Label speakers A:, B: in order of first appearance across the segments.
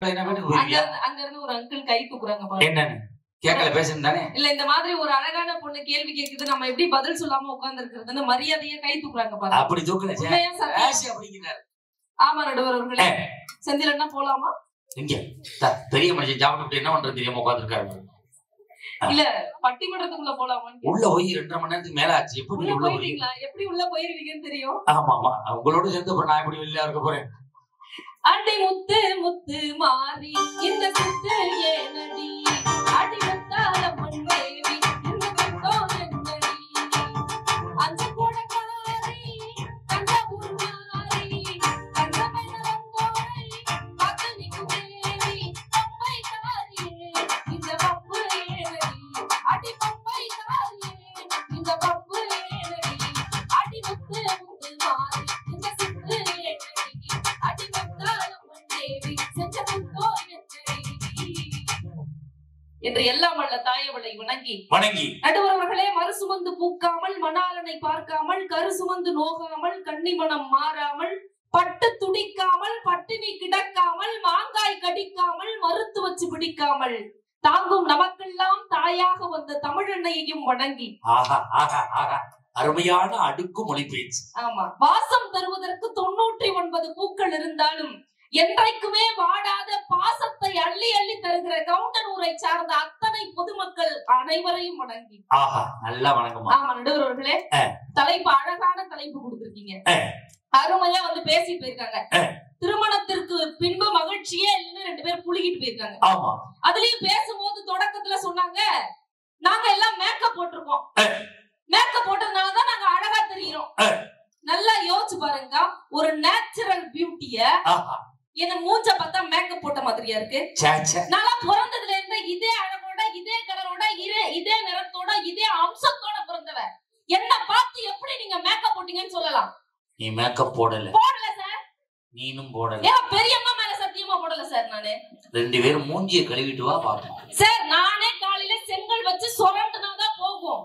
A: அங்க இருந்து ஒரு அங்கிள் கை தூக்குறாங்க. என்னன்னு கேட்கல பேசணும் தானே? இல்ல இந்த மாதிரி ஒரு அழகான பொண்ணு கேள்வி கேக்குது, நம்ம எப்படி பதில் சொல்லாம உட்கார்ந்து இருக்கிறதுன்னு மரியாதையா கை தூக்குறாங்க பாருங்க. அப்படி தூக்குறேன். ஆமா நடுவர் அவர்களே. செந்தில் என்ன போலாமா? இங்க பெரிய மனுஷன் சாப்பிட்டு என்ன பண்றது தெரியாம உட்கார்ந்துருக்காரு. இல்ல பட்டிமன்றத்துக்குள்ள போலாமா? உள்ள போய் 2.5 மணி நேரத்துக்கு மேல ஆச்சு. எப்படி உள்ள போயிருவீங்களா? எப்படி உள்ள போயிருவீங்கன்னு தெரியும். ஆமா ஆமா, உங்களோட சேர்ந்து நான் எப்படி வெளியா இருக்க போறேன்? அடி முத்து முத்து மாறி இந்த சுத்து ஏனடி, அடி முத்தால மண்ணேவி இந்த முத்தம் என்னடி, அந்த கூடக்காரி தஞ்சாவூர் மாறி தங்கமேலந்தோரை பார்த்து நிக்குதேவி, பம்பைக்காரியே இந்த பப்பு ஏனடி, அடி பம்பைக்காரியே இந்த பப்பு ஏனடி, அடி முத்து முத்து மாறி இந்த சுத்து ஏனடி, அடி முத்தால மண்ணேவி செஞ்ச முத்தம் என்று எல்லாம் வல்ல தாயவளை வணங்கி நடுவர்களே, மறுசுமந்து பூக்காமல் மணாலனை பார்க்காமல், கருசுமந்து நோகாமல், கன்னிமணம் மாறாமல், பட்டு துடிக்காமல், பட்டினி கிடக்காமல், மாங்காய் கடிக்காமல், மறுத்து வச்சு பிடிக்காமல் தாங்கும் நமக்கெல்லாம் தாயாக வந்த தமிழன்னையையும் வணங்கி அருமையான அடுக்கு மொழி பேச்சு. ஆமா, வாசம் தருவதற்கு 99 பூக்கள் இருந்தாலும் என்றைக்குமே வாடாத பாசத்தை அள்ளி அள்ளி தருகிற கவுண்டனூரை சார்ந்த அத்தனை பொதுமக்கள் அனைவரையும் வணங்கி நல்லா வணக்கம். ஆமா நடுவர்களே, தலைப்பு அழகான தலைப்பு கொடுத்திருக்கீங்க. அருமையா வந்து பேசிட்டு போயிருக்காங்க. திருமணத்திற்கு பின்பு மகிழ்ச்சியே இல்லைன்னு 2 பேர் புழுகிட்டு போயிருக்காங்க. ஆமா, அதுலயும் பேசும்போது தொடக்கத்துல சொன்னாங்க, நாங்க எல்லாம் மேக்கப் போட்டிருக்கோம், மேக்கப் போட்டதுனாலதான் நாங்க அழகா தெரிகிறோம். நல்லா யோசிச்சு பாருங்க, ஒரு நேச்சுரல் பியூட்டிய என்ன மூஞ்ச பார்த்தா மேக்கப் போட்ட மாதிரியா இருக்கு? நல்லா பிறந்ததுல இருந்த இதே அழகோட, இதே கலரோட, இதே நிறத்தோட, இதே அம்சத்தோட பிறந்தவ என்ன பார்த்து எப்படி நீங்க மேக்கப் போட்டீங்கன்னு சொல்லலாம்? நீ மேக்கப் போடல சார். நீனும் போடல. பெரியம்மா மேல சத்தியமா போடல சார். நானு 2 பேரும் மூஞ்சிய கழுவிட்டு வா பாப்போம் சார். நானே காலையில செங்கல் வச்சு சொரண்டுனாதான் போகும்.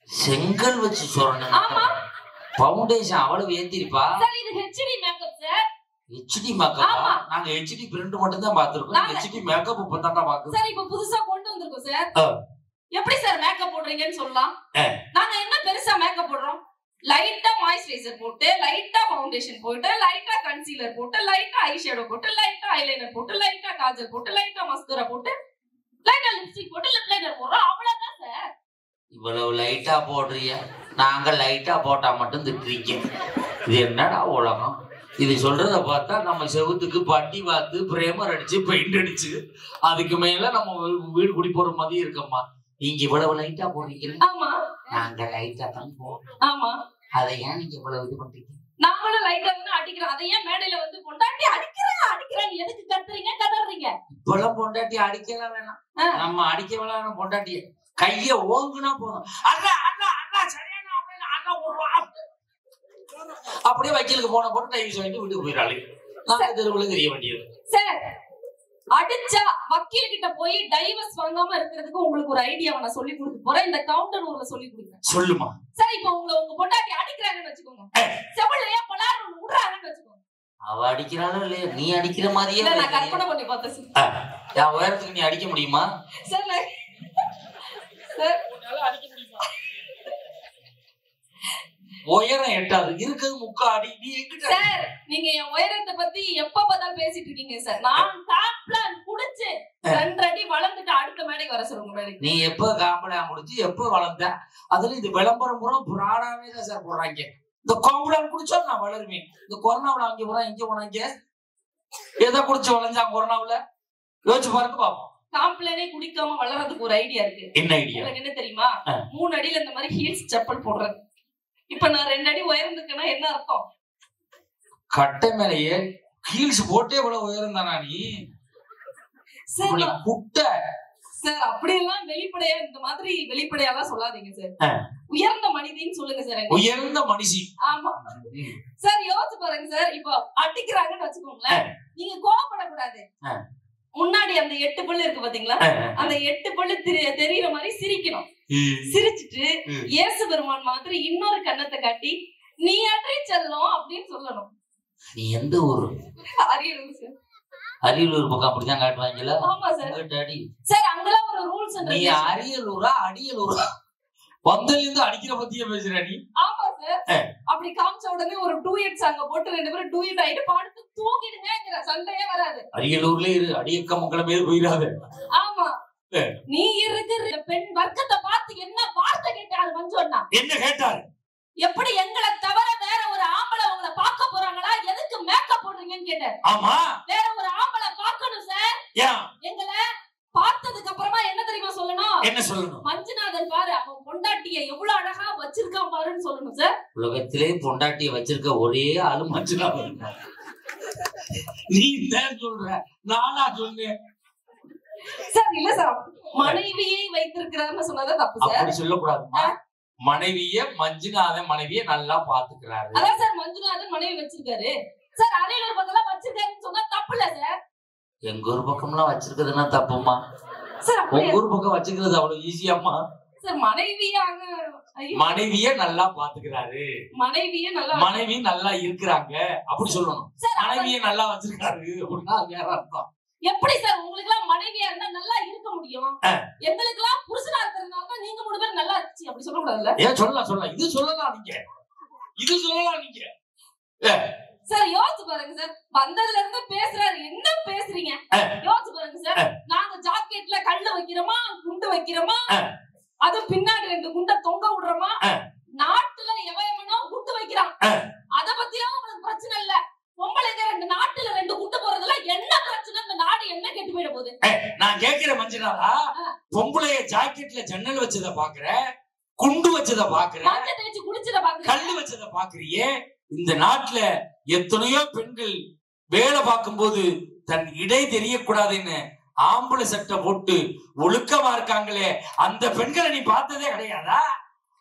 A: செங்கல் வச்சு சொரண்டா? ஆமா. ஃபவுண்டேஷன் அவ்வளவு ஏத்திருப்பா சார். இது HD makeup sir. HD makeup? நாங்க ஹெச்டி பிரிண்ட் மட்டும் தான் பாத்துறோம். ஹெச்டி மேக்கப் இப்பதான் பாக்குறோம் சார். இப்ப புதுசா கொண்டு வந்திருக்கோம் சார். எப்படி சார் மேக்கப் போடுறீங்கன்னு சொல்லலாம். நாங்க என்ன பெருசா மேக்கப் போடுறோம்? லைட்டா மாய்ஸ்சரைசர் போட்டு, லைட்டா ஃபவுண்டேஷன் போட்டு, லைட்டா கன்சீலர் போட்டு, லைட்டா ஐ ஷேடோ போட்டு, லைட்டா ஐலைனர் போட்டு, லைட்டா காஜல் போட்டு, லைட்டா மஸ்கரா போட்டு, லைட்டா லிப்ஸ்டிக் போட்டு, லிப் லைனர் போடுறோம். அவ்வளவுதான் சார். இவ்வளவு லைட்டா போடுறிய, நாங்க லைட்டா போட்டா மட்டும் திட்டுறீங்க. இது என்னடா உலகம்? இது சொல்றத பார்த்தா நம்ம செவுத்துக்கு பட்டி பார்த்து பிரேமர் அடிச்சு பெயிண்ட் அடிச்சு அதுக்கு மேல நம்ம வீடு குடி போற மாதிரி இருக்கம்மா. நீங்க இவ்வளவு லைட்டா போடுறீங்க. ஆமா, நாங்க லைட்டா தான் போடுறோம். ஆமா, அதை ஏன் நீங்க இவ்வளவு இது பண்றீங்க? நாங்களும் லைட்டா வந்து அடிக்கிறோம். அதை ஏன் மேடையில வந்து பொண்டாட்டி அடிக்கிறாங்க எதுக்கு கத்துறீங்க கதறீங்க? இப்பெல்லாம் பொண்டாட்டி அடிக்கலாம் வேணாம், நம்ம அடிக்க வேணாம். பொண்டாட்டிய கைய ஓங்குனா போதும், அப்படியே வக்கீலுக்கு போன போட்டு டைவ் சொல்லிட்டு வீட்டுக்கு போயிடாளு. நாங்க தெருவுல தெரிய வேண்டியது சார். அடிச்சா வக்கீல் கிட்ட போய் டைவர்ஸ் வாங்காம இருக்கிறதுக்கு உங்களுக்கு ஒரு ஐடியாவை நான் சொல்லி கொடுத்து போறேன். இந்த கவுண்டர் ஊர்ல சொல்லி கொடுக்குறேன். சொல்லுமா சார். இப்ப உங்க பொண்டாட்டி அடிக்கிறாங்கன்னு வச்சுக்கோங்க, செவலையா பலார் விடுறாங்கன்னு வச்சுக்கோங்க. அவ அடிக்கிறாளோ இல்லையா, நீ அடிக்கிற மாதிரியே நான் கற்பனை பண்ணி பார்த்தேன். என் உயரத்துக்கு நீ அடிக்க முடியுமா சார்? சார் அடிக்க முடியுமா? உயரம் எட்டாது, இருக்குது முக்காடி. நீ எங்கிட்ட சார்? நீங்க என் உயரத்தை பத்தி எப்ப பார்த்தாலும் பேசிட்டு இருக்கீங்க சார். நான் டாப் பிளான் குடிச்சு 2 அடி வளர்ந்துட்டு அடுத்த மேடைக்கு வர சொல்லுங்க. நீ எப்ப காம்பளான் குடிச்சு எப்ப வளர்ந்த? அதுல இது விளம்பரம் பூரா புராடாவே தான் சார் போடுறாங்க. இந்த காம்பளான் குடிச்சா நான் வளருவேன். இந்த கொரோனாவில அங்க போறா இங்க போனாங்க, எதை குடிச்சு வளைஞ்சாங்க கொரோனாவில? யோசிச்சு பாருங்க பாப்போம். காம்ப்ளானே குடிக்காம வளர்றதுக்கு ஒரு ஐடியா இருக்கு. என்ன ஐடியா? உங்களுக்கு என்ன தெரியுமா? 3 அடியில இந்த மாதிரி ஹீல்ஸ் செப்பல் போடுறது. இப்ப நான் 2 அடி உயர்ந்துக்கன்னா என்ன அர்த்தம்? கட்டை மேலேயே ஹீல்ஸ் போட்டே இவ்வளவு உயரம் தானா நீ? குட்டை சார். அப்படியெல்லாம் வெளிப்படையா இந்த மாதிரி வெளிப்படையாலாம் சொல்லாதீங்க சார். உயர்ந்த மனிதின்னு சொல்லுங்க சார். உயர்ந்த மனுஷி. ஆமா சார். யோசிச்சு பாருங்க சார். இப்போ அடிக்கிறாங்கன்னு வச்சுக்கோங்களேன், நீங்க கோவப்படக்கூடாது. முன்னாடி அந்த 8 பல்லு இருக்கு பாத்தீங்களா, அந்த 8 பல்லு தெரியற மாதிரி சிரிக்கணும். சிரிச்சுட்டு இயேசு பெருமான் மாதிரி இன்னொரு கண்ணத்தை காட்டி நீ அன்றி செல்லும் அப்படின்னு சொல்லணும். நீ எந்த ஊரு? அரியலூர் சார்.
B: அரியலூர் பக்கம் அப்படிதான் காட்டுவாங்கல்ல.
A: ஆமா சார். சார் அங்கெல்லாம் ஒரு ரூல்ஸ்.
B: நீ அரியலூரா அடியலூரா பந்தல இருந்து அடிக்கிற பத்தியே பேசுற நீ?
A: ஆமா சார். அப்படி காமிச்ச உடனே ஒரு டூயட் சாங்க போட்டு 2 பேரும் டூயட் ஆயிட்டு பாடுத்து தூக்கிடுங்கங்கற சண்டையே வராது.
B: அரியலூர்ல இரு அடியக்க மக்கள மேல போயிராத.
A: ஆமா. நீ இருக்கிற பெண் வர்க்கத்தை பார்த்து என்ன வார்த்தை கேட்டாரு மஞ்சோண்ணா? என்ன கேட்டாரு? எப்படி எங்களை தவிர வேற ஒரு ஆம்பளை உங்களை பார்க்க போறாங்களா, எதுக்கு மேக்கப் போடுறீங்கன்னு கேட்டாரு. ஆமா, வேற ஒரு ஆம்பளை பார்க்கணும் சார். எங்களை பார்த்ததுக்கு அப்புறமா என்ன தெரியுமா சொல்லணும்? என்ன சொல்லணும்? மஞ்சுநாதன் பாரு அவன் பொண்டாட்டியை எவ்வளவு அழகா வச்சிருக்கான் பாருன்னு சொல்லணும் சார். உலகத்திலே பொண்டாட்டியை வச்சிருக்க ஒரே ஆளு மஞ்சுநாதன். நீ என்ன சொல்ற? நானா சொன்னேன் சார். இல்ல சார், மனைவியை வைத்திருக்கிறாருன்னு சொன்னதான் தப்பு சார். அப்படி சொல்லக்கூடாதுமா. மனைவிய மஞ்சுநாதன் மனைவியை நல்லா பாத்துக்கிறாரு. அதான் சார் மஞ்சுநாதன் மனைவி வச்சிருக்காரு சார். அரியலூர் பக்கம் வச்சிருக்காருன்னு சொன்னா தப்பு இல்ல சார். எங்க ஊர் பக்கம்லாம் வச்சிருக்கிறதுனா தப்புமா சார். உங்க ஊர் பக்கம் வச்சிருக்கிறது அவ்வளவு ஈஸியாமா சார். மனைவிய நல்லா பாத்துக்கிறாரு, மனைவி நல்லா இருக்கிறாங்க அப்படி சொல்லணும். மனைவிய நல்லா வச்சிருக்காரு அப்படின்னா வேற அர்த்தம். எப்படி சார் உங்களுக்கு எல்லாம் மனைவியா இருந்தா நல்லா இருக்க முடியும்? எங்களுக்கு எல்லாம் புருஷனா இருக்கிறதுனால தான் நீங்க 3 பேர் நல்லா இருந்துச்சு அப்படி சொல்ல கூடாதுல்ல? ஏன் சொல்லலாம். இது சொல்லலாம் நீங்க சார். யோசிச்சு பாருங்க சார். வந்ததுல இருந்து பேசுறாரு, என்ன பேசுறீங்க? யோசிச்சு பாருங்க சார். நாங்க ஜாக்கெட்ல கல்லு வைக்கிறோமா, குண்டு வைக்கிறோமா, அது பின்னாடி 2 குண்டை தொங்க விடுறோமா, நாட்டுல எவனோ குண்டு வைக்கிறான், அத பத்திலாம் உங்களுக்கு பிரச்சனை இல்ல. பொம்பளைங்க 2 நாட்டுல 2 குண்டு போறதுல என்ன பிரச்சனை? இந்த நாடு என்ன கெட்டு போயிட போகுது? நான் கேக்குறேன் மஞ்சனாரா, பொம்பளைய ஜாக்கெட்ல ஜன்னல் வச்சத பாக்குற, குண்டு வச்சத பாக்குற, மஞ்சள் தேய்ச்சி குளிச்சத பாக்குற, கல்லு வச்சத பாக்குறியே. இந்த நாட்டுல எத்தனையோ பெண்கள் வேலை பார்க்கும் போது தன் இடை தெரியக்கூடாதுன்னு ஆம்பளை சட்டை போட்டு ஒழுக்கமா இருக்காங்களே, அந்த பெண்களை நீ பார்த்ததே கிடையாதா?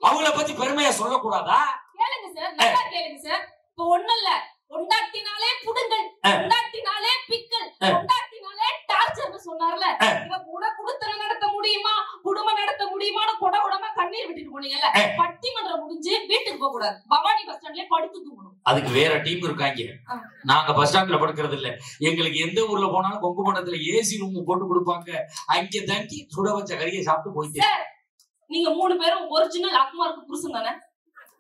A: அவங்கள பத்தி பெருமையா சொல்லக்கூடாதா? கேளுங்க சார், நல்லா கேளுங்க சார். இப்ப ஒண்ணும் இல்ல, பொண்டாட்டினாலே புடுங்கல், பொண்டாட்டினாலே பிக்கல், பொண்டாட்டினாலே டார்ச்சர்னு சொன்னார்ல. இவ கூட குடுத்தன நடத்த முடியுமா, குடும்பம் நடத்த முடியுமான்னு கொடகொடமா கண்ணீர் விட்டுட்டு போனீங்கல்ல. பட்டிமன்றம் முடிஞ்சு வீட்டுக்கு போக கூடாது, பவானி பஸ் ஸ்டாண்ட்லயே படுத்து தூங்கணும். அதுக்கு வேற டீம் இருக்காங்க. நாங்க பஸ் ஸ்டாண்ட்ல படுக்கிறது இல்ல. எங்களுக்கு எந்த ஊர்ல போனாலும் கொங்கு மண்டலத்துல ஏசி ரூம் போட்டு கொடுப்பாங்க. அங்க தங்கி சுட வச்ச கறியை சாப்பிட்டு போயிட்டு. நீங்க 3 பேரும் ஒரிஜினல் அக்மாருக்கு புருஷன் தானே?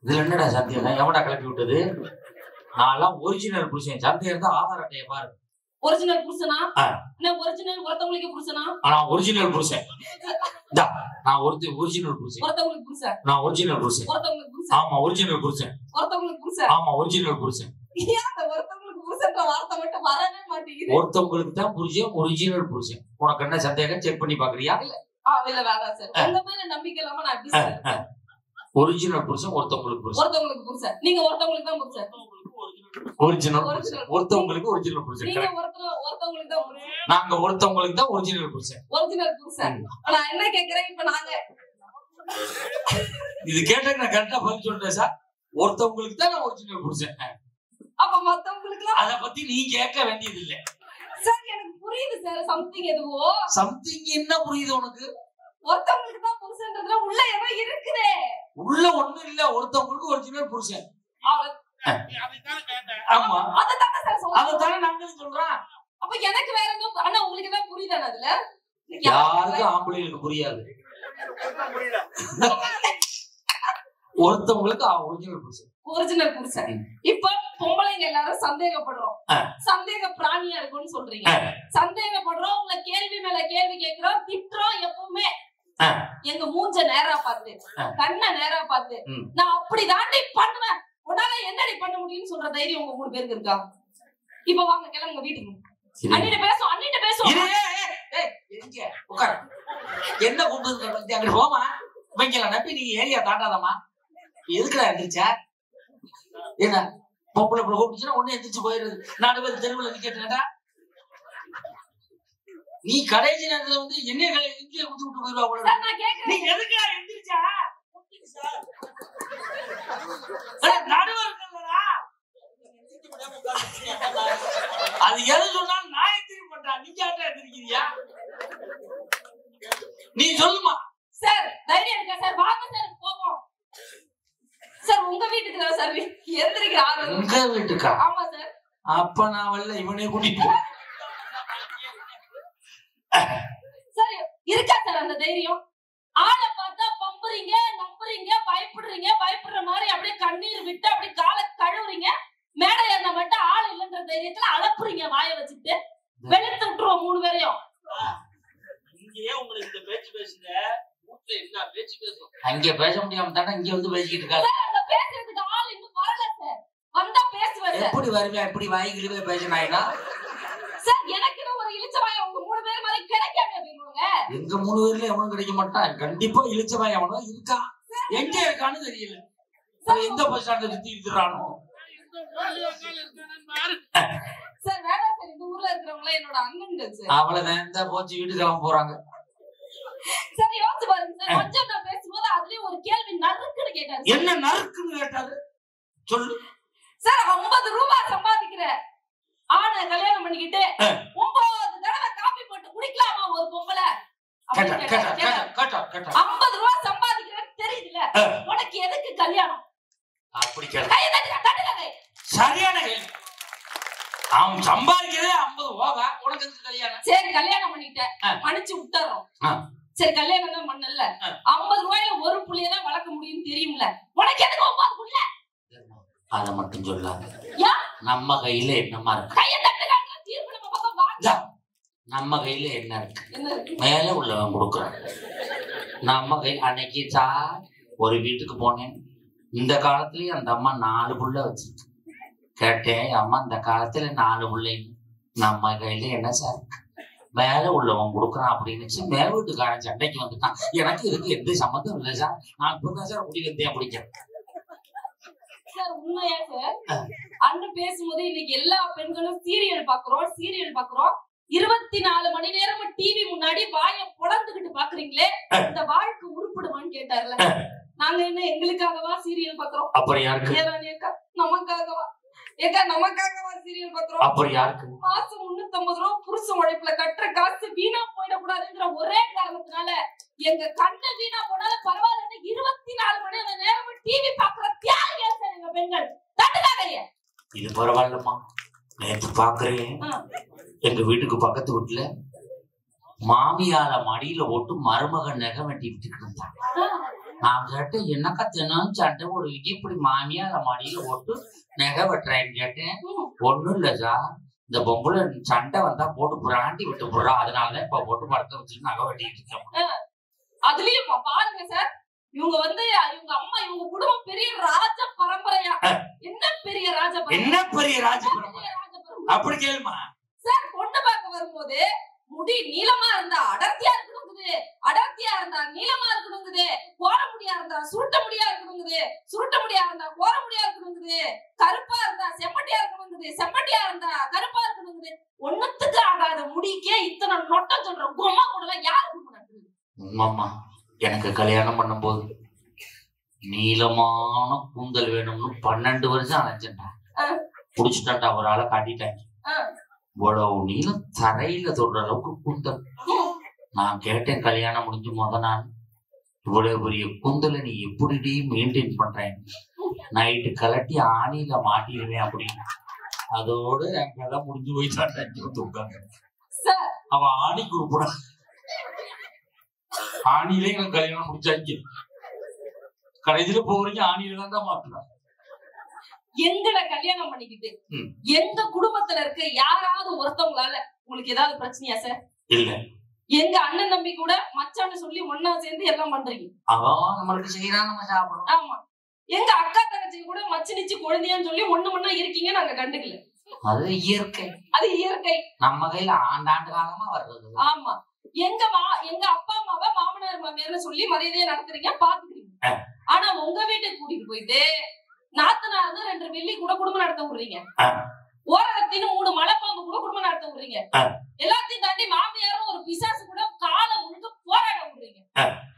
A: இதுல என்னடா சத்தியம்? எவன்டா கிளப்பி விட்டது? நான் ஒரிஜினல் புருஷன். சத்தியம் இருந்தா ஆதார் அட்டையை பாரு. ஒரிஜினல் புருஷனா? ஒரிஜினல் ஒருத்தவங்களுக்கு புருஷனா? நான் ஒரிஜினல் புருஷன். நான் ஒரிஜினல் புருஷன். ஒருத்தவங்களுக்கு புருஷன். நான் ஒரிஜினல் புருஷன். ஒருத்தவங்களுக்கு புருஷன். ஆமா ஒரிஜினல் புருஷன். ஒருத்தவங்களுக்கு புருஷன். ஆமா ஒரிஜினல் புருஷன். ஒருத்தவங்களுக்கு புருஷன்ற வார்த்தை மட்டும் வரவே மாட்டேங்குது. ஒருத்தவங்களுக்கு தான் புருஷன், ஒரிஜினல் புருஷன். உனக்கு என்ன சந்தேகம்? செக் பண்ணி பாக்குறியா? இல்ல வேணாம் சார். உங்க மேல நம்பிக்கை இல்லாம நான் எப்படி சொல்றேன்? ஒரிஜினல் புருஷன், ஒருத்தவங்களுக்கு புருஷன். ஒருத்தவங்களுக்கு புருஷன். நீங்க ஒருத்தவங்களுக்கு தான் புருஷன். ஒரிஜினல் ஒருத்தவங்களுக்கு ஒரிஜினல் புருஷன். நீங்க ஒருத்தவங்களுக்கு தான் புருஷன். நாங்க ஒருத்தவங்களுக்கு தான் ஒரிஜினல் புருஷன். ஒரிஜினல் புருஷன். நான் என்ன கேக்குறேன், இப்ப நாங்க இது கேட்டா நான் கரெக்டா பதில் சொல்றேன் சார். ஒருத்தவங்களுக்கு தான் நான் ஒரிஜினல் புருஷன். அப்ப மத்தவங்களுக்கு அத பத்தி நீ கேட்க வேண்டியது இல்ல சார். எனக்கு புரியுது சார். சம்திங் எதுவோ சம்திங் என்ன புரியுது உனக்கு? ஒருத்தவங்களுக்கு தான் புருஷன்றதுல உள்ள ஏதோ இருக்குதே. உள்ள ஒண்ணு இல்ல. ஒருத்தவங்களுக்கு ஒரிஜினல் புருஷன். ஆமா அததானே சார் சொல்றேன். அததானே நாங்களும் சொல்றோம். அப்ப எனக்கு வேற என்ன? ஆனா உங்களுக்கு தான் புரியுதானே? அதுல யாருக்கும் ஆம்பளைங்களுக்கு புரியாது. ஒருத்தவங்களுக்கு ஒரிஜினல் புருஷன். ஒரிஜினல் புருஷன். இப்ப பொம்பளைங்க எல்லாரும் சந்தேகப்படுறோம். சந்தேக பிராணியா இருக்கும்னு சொல்றீங்க. சந்தேகப்படுறோம், உங்களை கேள்வி மேல கேள்வி கேட்கிறோம், திட்டுறோம். எப்பவுமே எங்க மூஞ்ச நேரா பார்த்து, கண்ண நேரா பார்த்து நான் அப்படி தாண்டி பண்ணுவேன், உன்னால என்னடி பண்ண முடியும்னு சொல்ற தைரியம் உங்க 3 பேருக்கு இருக்கா? இப்ப வாங்க கிளம்புங்க வீட்டுக்கு. அண்ணிட்ட பேசும், அண்ணிட்ட பேசும். என்ன கூப்பிட்டு அங்க போமா வைக்கல நப்பி நீ ஏரியா தாண்டாதம்மா. எதுக்குடா எந்திரிச்சா? என்ன பொம்பளை கூப்பிடுச்சுன்னா ஒண்ணு எந்திரிச்சு போயிடுறது. 4 பேர் தெருவுல நிக்கட்டா. நீ கடைசி நேரத்துல என்ன இங்கே குத்து விட்டு போயிருவா. நீ எதுக்குடா எந்திரிச்சா? நடுவர் அது எது சொன்னாலும் நான் எந்திரி பண்றேன். நீங்க எந்திரிக்கிறியா? நீ சொல்லுமா சார். தைரியம் இருக்கா சார்? வாங்க சார் போவோம் சார். உங்க வீட்டுக்கு தான் சார் எந்திரிக்கிற ஆர்வம். உங்க வீட்டுக்கா? ஆமா சார். அப்ப நான் வரல, இவனே கூட்டிட்டு சரி இருக்கா சார் அந்த தைரியம்? ஆளை பார்த்தா பம்புறீங்க, நம்புறீங்க, பயப்படுற மாதிரி அப்படியே கண்ணீர் விட்டு அப்படியே காலை கழுவுறீங்க. மேடை ஏறின மட்டும் ஆள் இல்லைன்ற தைரியத்துல அலப்புறீங்க வாயை வச்சுட்டு. வெளுத்து விட்டுருவோம் 3 பேரையும்.
B: இங்கேயே உங்களுக்கு இந்த பேச்சு பேசுங்க. என்ன பேச்சு பேசும்? அங்க பேச முடியாம தானே இங்க வந்து பேசிக்கிட்டு இருக்காங்க.
A: அங்க பேசுறதுக்கு ஆள் இன்னும் வரல சார். வந்தா பேசுவேன்.
B: எப்படி வருவேன்? எப்படி வாய் கிழிவே பேசினாயினா?
A: சார் எனக்கு ஒரு இளிச்சவாய் உங்க 3 பேர் மாதிரி கிடைக்காம போயிருவாங்க.
B: எங்க 3 பேர்ல எவனும் கிடைக்க மாட்டான். கண்டிப்பா இளிச்சவாய் எவனோ இருக்கா. எங்க இருக்கான்னு தெரியல. எந்த பஸ் ஸ்டாண்ட்ல சுத்தி இருக்கிறானோ.
A: சார் வேணாம் சார். இந்த ஊர்ல இருக்கிறவங்க என்னோட அண்ணன்கள் சார்.
B: அவ்வளவுதான். இந்த போச்சு வீட்டுக்கு கிளம்ப போறாங்க.
A: சார் யோசிச்சு பாருங்க சார். கொஞ்சம் நான் பேசும்போது அதுலயும் ஒரு கேள்வி நறுக்குன்னு கேட்டாரு.
B: என்ன நறுக்குன்னு கேட்டாரு? சொல்லு
A: சார். 50 ரூபாய் சம்பாதிக்கிற ஆனா கல்யாணம் பண்ணிக்கிட்டு 9 தடவை காபி போட்டு குடிக்கலாமா ஒரு பொம்பளை? 50 ரூபாய் சம்பாதிக்கிறேன்னு தெரியுதுல, உனக்கு எதுக்கு கல்யாணம்?
B: அப்படி கேள்வி சரியான கேள்வி. அவன் சம்பாதிக்கிறதே 50 ரூபாவா, உனக்கு எதுக்கு கல்யாணம்? சரி கல்யாணம் பண்ணிட்டேன், மன்னிச்சு விட்டுறோம். சரி கல்யாணம் தான் பண்ணல, 50 ரூபாயில ஒரு புள்ளையதான் வளர்க்க முடியும் தெரியும்ல, உனக்கு எதுக்கு 9 புள்ள? அத மட்டும் சொல்லாத. நம்ம கையில என்னமா இருக்கு? கையை தட்டுறாங்க, தீர்ப்பு நம்ம பக்கம் வாங்க. நம்ம கையில என்ன இருக்கு? மேல உள்ளவன் கொடுக்குறான். நம்ம கை அன்னைக்கு ஒரு வீட்டுக்கு போனேன். இந்த காலத்துலயும் அந்த அம்மா 4 புள்ள வச்சிருக்கு. கேட்டேன், அம்மா இந்த காலத்துல 4 புள்ளை, நம்ம கையில என்ன சார் மேல உள்ளவன் கொடுக்குறான் அப்படின்னு மேல வீட்டுக்காரன் சண்டைக்கு வந்துட்டான். எனக்கு இதுக்கு எந்த சம்மந்தம் இல்லை சார், நான் இப்பதான் சார் முடி வந்தேன் பிடிக்கிறேன். சார் உண்மையா சார்? அண்ணன் பேசும்போது இன்னைக்கு எல்லா பெண்களும் சீரியல் பாக்குறோம் 24 மணி நேரம் டிவி முன்னாடி வாய பொளந்துகிட்டு பாக்குறீங்களே, இந்த வாழ்க்கை உருப்படுவான்னு கேட்டார்ல. நாங்க என்ன எங்களுக்காகவா சீரியல் பாக்குறோம்? அப்புறம் யாருக்கு? நமக்காகவா? ஏக்கா நமக்காகவா சீரியல் பாக்குறோம்? அப்புறம் யாருக்கு? மாசம் 350 ரூபாய் புருஷன் உழைப்புல கட்டுற காசு வீணா போயிடக்கூடாதுங்கிற ஒரே காரணத்தினால எங்க கண்ணை வீணா போனாலும் பரவாயில்ல 24 மணி நேரம் டிவி பாக்குற தியாகிகள் சார் எங்க பெண்கள். தட்டுக்காதைய இது பரவாயில்லம்மா. நேற்று பாக்குறேன், எங்க வீட்டுக்கு பக்கத்து வீட்டுல மாமியார மடியில போட்டு மருமகன் நகை வெட்டி விட்டுக்கிட்டு இருந்தாங்க. நான் கேட்டேன், என்னக்கா தினம் சண்டை போடுவீங்க, இப்படி மாமியார மடியில போட்டு நகை வெட்டுறேன்னு கேட்டேன். ஒண்ணும் இல்ல சார், இந்த பொம்பளை சண்டை வந்தா போட்டு புராண்டி விட்டு போடுறா, அதனாலதான் இப்ப போட்டு படுத்த வச்சுட்டு நகை வெட்டிட்டு இருக்கேன். அதுலயும் பாருங்க சார், இவங்க இவங்க அம்மா இவங்க குடும்பம் பெரிய ராஜ பரம்பரையா. என்ன பெரிய ராஜ பரம்பரை? என்ன பெரிய ராஜ பரம்பரை? அப்படி கேளுமா சார். பொண்ணு பார்க்க வரும்போது முடி நீளமா இருந்தா அடர்த்தியா இருக்கணுங்குது, அடர்த்தியா இருந்தா நீளமா இருக்கணுங்குது, கோர முடியா இருந்தா சுருட்ட முடியா இருக்கணுங்குது, சுருட்ட முடியா இருந்தா கோர முடியா இருக்கணுங்குது, கருப்பா இருந்தா செம்மட்டியா இருக்கணுங்குது, செம்மட்டியா இருந்தா கருப்பா இருக்கணுங்குது. ஒண்ணுத்துக்கு ஆகாத முடிக்கே இத்தனை நொட்டம் சொல்ற கும்மா கூட யாருக்கு நடக்குது? அம்மா எனக்கு கல்யாணம் பண்ணும்போது நீளமான கூந்தல் வேணும்னு 12 வருஷம் அலைஞ்சேன்டா. புடிச்சுட்டான்டா, ஒரு ஆளை காட்டிட்டாங்க. இவ்வளவு நீளம் தரையில தொடுற அளவுக்கு கூந்தல். நான் கேட்டேன், கல்யாணம் முடிஞ்சு முத நாள், இவ்வளவு பெரிய கூந்தலை நீ எப்படி மெயின்டைன் பண்றேன்? நைட்டு கலட்டி ஆணியில மாட்டிடுவேன் அப்படின்னு. அதோட என் கதை முடிஞ்சு போயிட்டான். அவன் ஆணி குறிப்பிட ஆணியிலே எனக்கு கல்யாணம் முடிச்சாச்சு. கடைசியில போறீங்க ஆணியில தான் மாத்துறான். எங்களை கல்யாணம் பண்ணிக்கிட்டு எங்க குடும்பத்துல இருக்க யாராவது ஒருத்தவங்களால உங்களுக்கு ஏதாவது பிரச்சனையா சார்? இல்ல. எங்க அண்ணன் தம்பி கூட மச்சான்னு சொல்லி ஒன்னா சேர்ந்து எல்லாம் பண்றீங்க. அவன் நம்மளுக்கு செய்யறான், நம்ம சாப்பிடுறோம். ஆமா. எங்க அக்கா தங்கச்சி கூட மச்சு நிச்சு குழந்தையான்னு சொல்லி ஒண்ணா இருக்கீங்க, நாங்க கண்டுக்கல. அது இயற்கை, அது இயற்கை. நம்ம கையில ஆண்டாண்டு காலமா வர்றது. ஆமா. எங்க அப்பா அம்மாவை மாமனார் மாமியார்னு சொல்லி மரியாதையா நடத்துறீங்க, பாத்துக்கிறீங்க. ஆனா உங்க வீட்டுக்கு கூட்டிட்டு போயிட்டு நாத்தனார் 2 வெள்ளி கூட குடும்பம் நடத்த விடுறீங்க, ஓரத்தின்னு 3 மலைப்பாம்பு கூட குடும்பம் நடத்த விடுறீங்க, எல்லாத்தையும் தாண்டி மாமியாரும் ஒரு பிசாசு கூட காலம் முழுக்க போராட விடுறீங்க.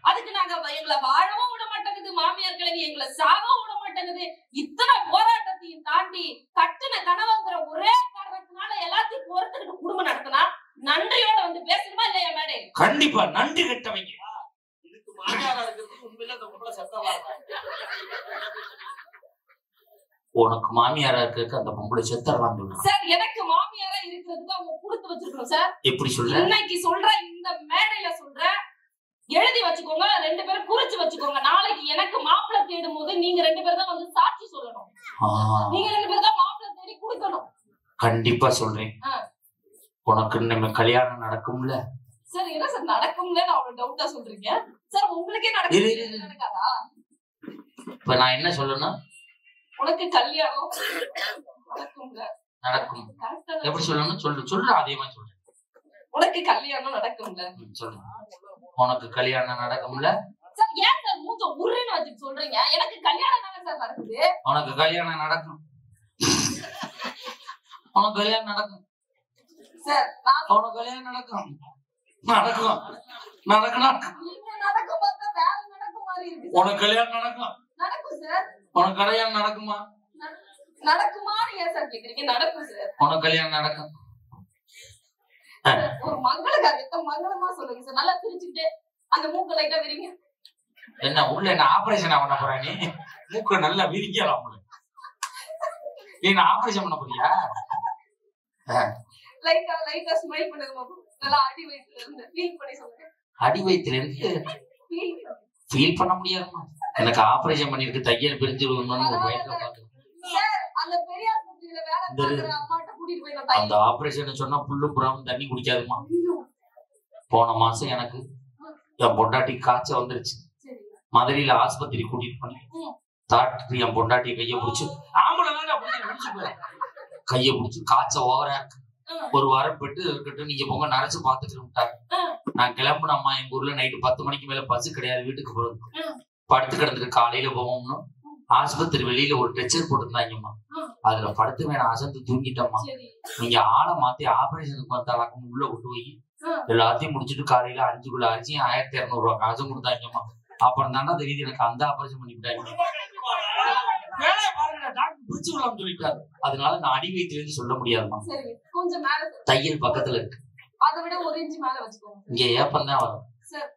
B: அதுக்கு நாங்க எங்களை வாழவும் விட மாட்டேங்குது, மாமியார் கிழவி எங்களை சாகவும் விட மாட்டேங்குது. இத்தனை போராட்டத்தையும் தாண்டி கட்டுன கனவுங்கிற ஒரே காரணத்தினால எல்லாத்தையும் பொறுத்துக்கிட்டு குடும்பம் நடத்தினா நன்றியோட வந்து பேசணுமா இல்லையா மேடை? கண்டிப்பா நன்றி கட்டவங்க. இதுக்கு மாமியாரா இருக்கிறது உண்மையில அந்த பொம்பளை செத்தவா? உனக்கு மாமியாரா இருக்க அந்த பொம்பளை செத்தர் வாங்க சார். எனக்கு மாமியாரா
A: இருக்கிறதுக்கு அவங்க கொடுத்து வச்சிருக்கணும் சார்.
B: எப்படி சொல்ற?
A: இன்னைக்கு சொல்ற, இந்த மேடையில சொல்ற, எழுதி வச்சுக்கோங்க, 2 பேரும் குறிச்சு வச்சுக்கோங்க. நாளைக்கு எனக்கு மாப்பிள்ளை தேடும் போது நீங்க 2 பேரும் தான் வந்து சாட்சி சொல்லணும். நீங்க 2 பேரும் தான் மாப்பிள்ளை தேடி கொடுக்கணும்.
B: கண்டிப்பா சொல்றேன். உனக்கு நம்ம கல்யாணம் நடக்கும்ல
A: சார்? என்ன சார் நடக்கும்ல? அவ்வளவு டவுட்டா சொல்றீங்க சார். உங்களுக்கே நடக்காதா?
B: இப்ப நான் என்ன சொல்லணும்?
A: உனக்கு கல்யாணம் நடக்கும்ல?
B: நடக்கும். எப்படி சொல்லணும்? சொல்லு அதே மாதிரி சொல்றேன்.
A: உனக்கு கல்யாணம் நடக்கும்ல?
B: சொல்லு. உனக்கு கல்யாணம் நடக்கும்ல?
A: சார் ஏன் சார் மூஞ்ச உருன்னு வச்சு சொல்றீங்க? எனக்கு கல்யாணம் தானே சார் நடக்குது.
B: உனக்கு கல்யாணம் நடக்கும். உனக்கு கல்யாணம் நடக்கும்
A: சார்.
B: உனக்கு கல்யாணம் நடக்கும். நடக்கும். நடக்கும்.
A: நடக்கும் பார்த்தா வேற நடக்கும் மாதிரி இருக்கு.
B: உனக்கு கல்யாணம் நடக்கும்.
A: நடக்கும் சார்.
B: உனக்கு கல்யாணம் நடக்குமா?
A: நடக்குமான்னு ஏன் சார் கேக்குறீங்க? நடக்கும் சார்.
B: உனக்கு கல்யாணம் நடக்கும்.
A: ஒரு மங்கள காரியத்தை மங்களமா சொல்லுங்க சார். நல்லா சிரிச்சுட்டு அந்த மூக்கு லைட்டா விரிங்க.
B: என்ன உள்ள என்ன ஆபரேஷன் பண்ண போற? நீ மூக்க நல்லா விரிக்கலாம். நீ ஆபரேஷன் பண்ண போறியா?
A: லைட்டா ஸ்மைல் பண்ணுங்க. நல்லா அடி வயித்துல இருந்து ஃபீல் பண்ணி சொல்லுங்க.
B: அடி வயித்துல இருந்து ஃபீல் பண்ண முடியாதுமா? எனக்கு ஆபரேஷன் பண்ணிருக்கு, தையல் பிரிஞ்சிருவோம்னு ஒரு வயசுல பாத்து.
A: சார் அந்த பெரிய ஆஸ்பத்திரியில வேலை பார்க்கற அம்மாட்ட கூட்டிட்டு போய் நான்
B: அந்த ஆபரேஷன் சொன்னா புல்லு புறாவும் தண்ணி குடிக்காதுமா. போன மாசம் எனக்கு என் பொண்டாட்டி காய்ச்ச வந்துருச்சு. மதுரையில ஆஸ்பத்திரி கூட்டிட்டு போனேன். டாக்டர் என் பொண்டாட்டி கைய பிடிச்சு, கைய பிடிச்சு காய்ச்ச ஓவரா இருக்கு, 1 வாரம் பெட்டு இருக்கட்டும், நீங்க போங்க நரைச்சு பாத்துக்கிட்டாங்க. நான் கிளம்புனம்மா. எங்க ஊர்ல நைட்டு 10 மணிக்கு மேல பஸ் கிடையாது, வீட்டுக்கு போறது. படுத்து கிடந்துட்டு காலையில போவோம்னு ஆஸ்பத்திரி வெளியில ஒரு டெச்சர் போட்டுருந்தாங்கம்மா. அதுல படுத்து வேணா அசந்து தூங்கிட்டோம்மா. நீங்க ஆளை மாத்தி ஆபரேஷனுக்கு வந்தாலும் உள்ள கொண்டு போய் எல்லாத்தையும் முடிச்சுட்டு காலையில 5 கிலோ அரிசி 1200 ரூபாய் காசும் கொடுத்தாங்கம்மா. அப்புறம் தானே தெரியுது எனக்கு அந்த ஆபரேஷன் பண்ணிவிட்டாங்க. சொல்லிட்டாரு. அதனால நான் அடி வயிற்றுல சொல்ல முடியாதுமா. தையல் பக்கத்துல இருக்கு.
A: அதை விட 1 இன்ச் மேல வச்சுக்கோங்க.
B: இங்க ஏப்பம் தான் வரும்.
A: சார்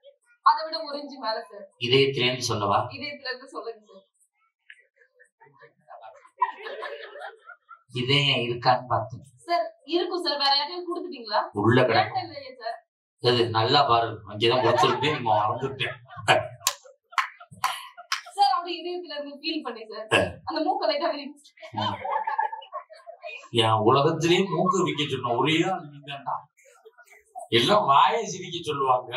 A: அதை விட 1 இன்ச் மேல சார்.
B: இதயத்துல இருந்து சொல்லவா?
A: இதயத்துல இருந்து சொல்லுங்க சார்.
B: இதயம் இருக்கான்னு பார்த்தேன்
A: சார். இருக்கும் சார். வேற யாரையும் கொடுத்துட்டீங்களா?
B: உள்ள கிடக்கும். அது நல்லா பாரு. அங்கேதான் கொடுத்துருக்கேன், நீங்க மறந்துட்டேன்.
A: சார் அப்படி இதயத்துல இருந்து ஃபீல் பண்ணி சார். அந்த மூக்க லைட்டா விரிச்சு.
B: என் உலகத்திலேயே மூக்கு விரிக்க சொன்ன ஒரே ஆள் நீதான்டா. எல்லாம் வாயை சிரிக்க சொல்லுவாங்க,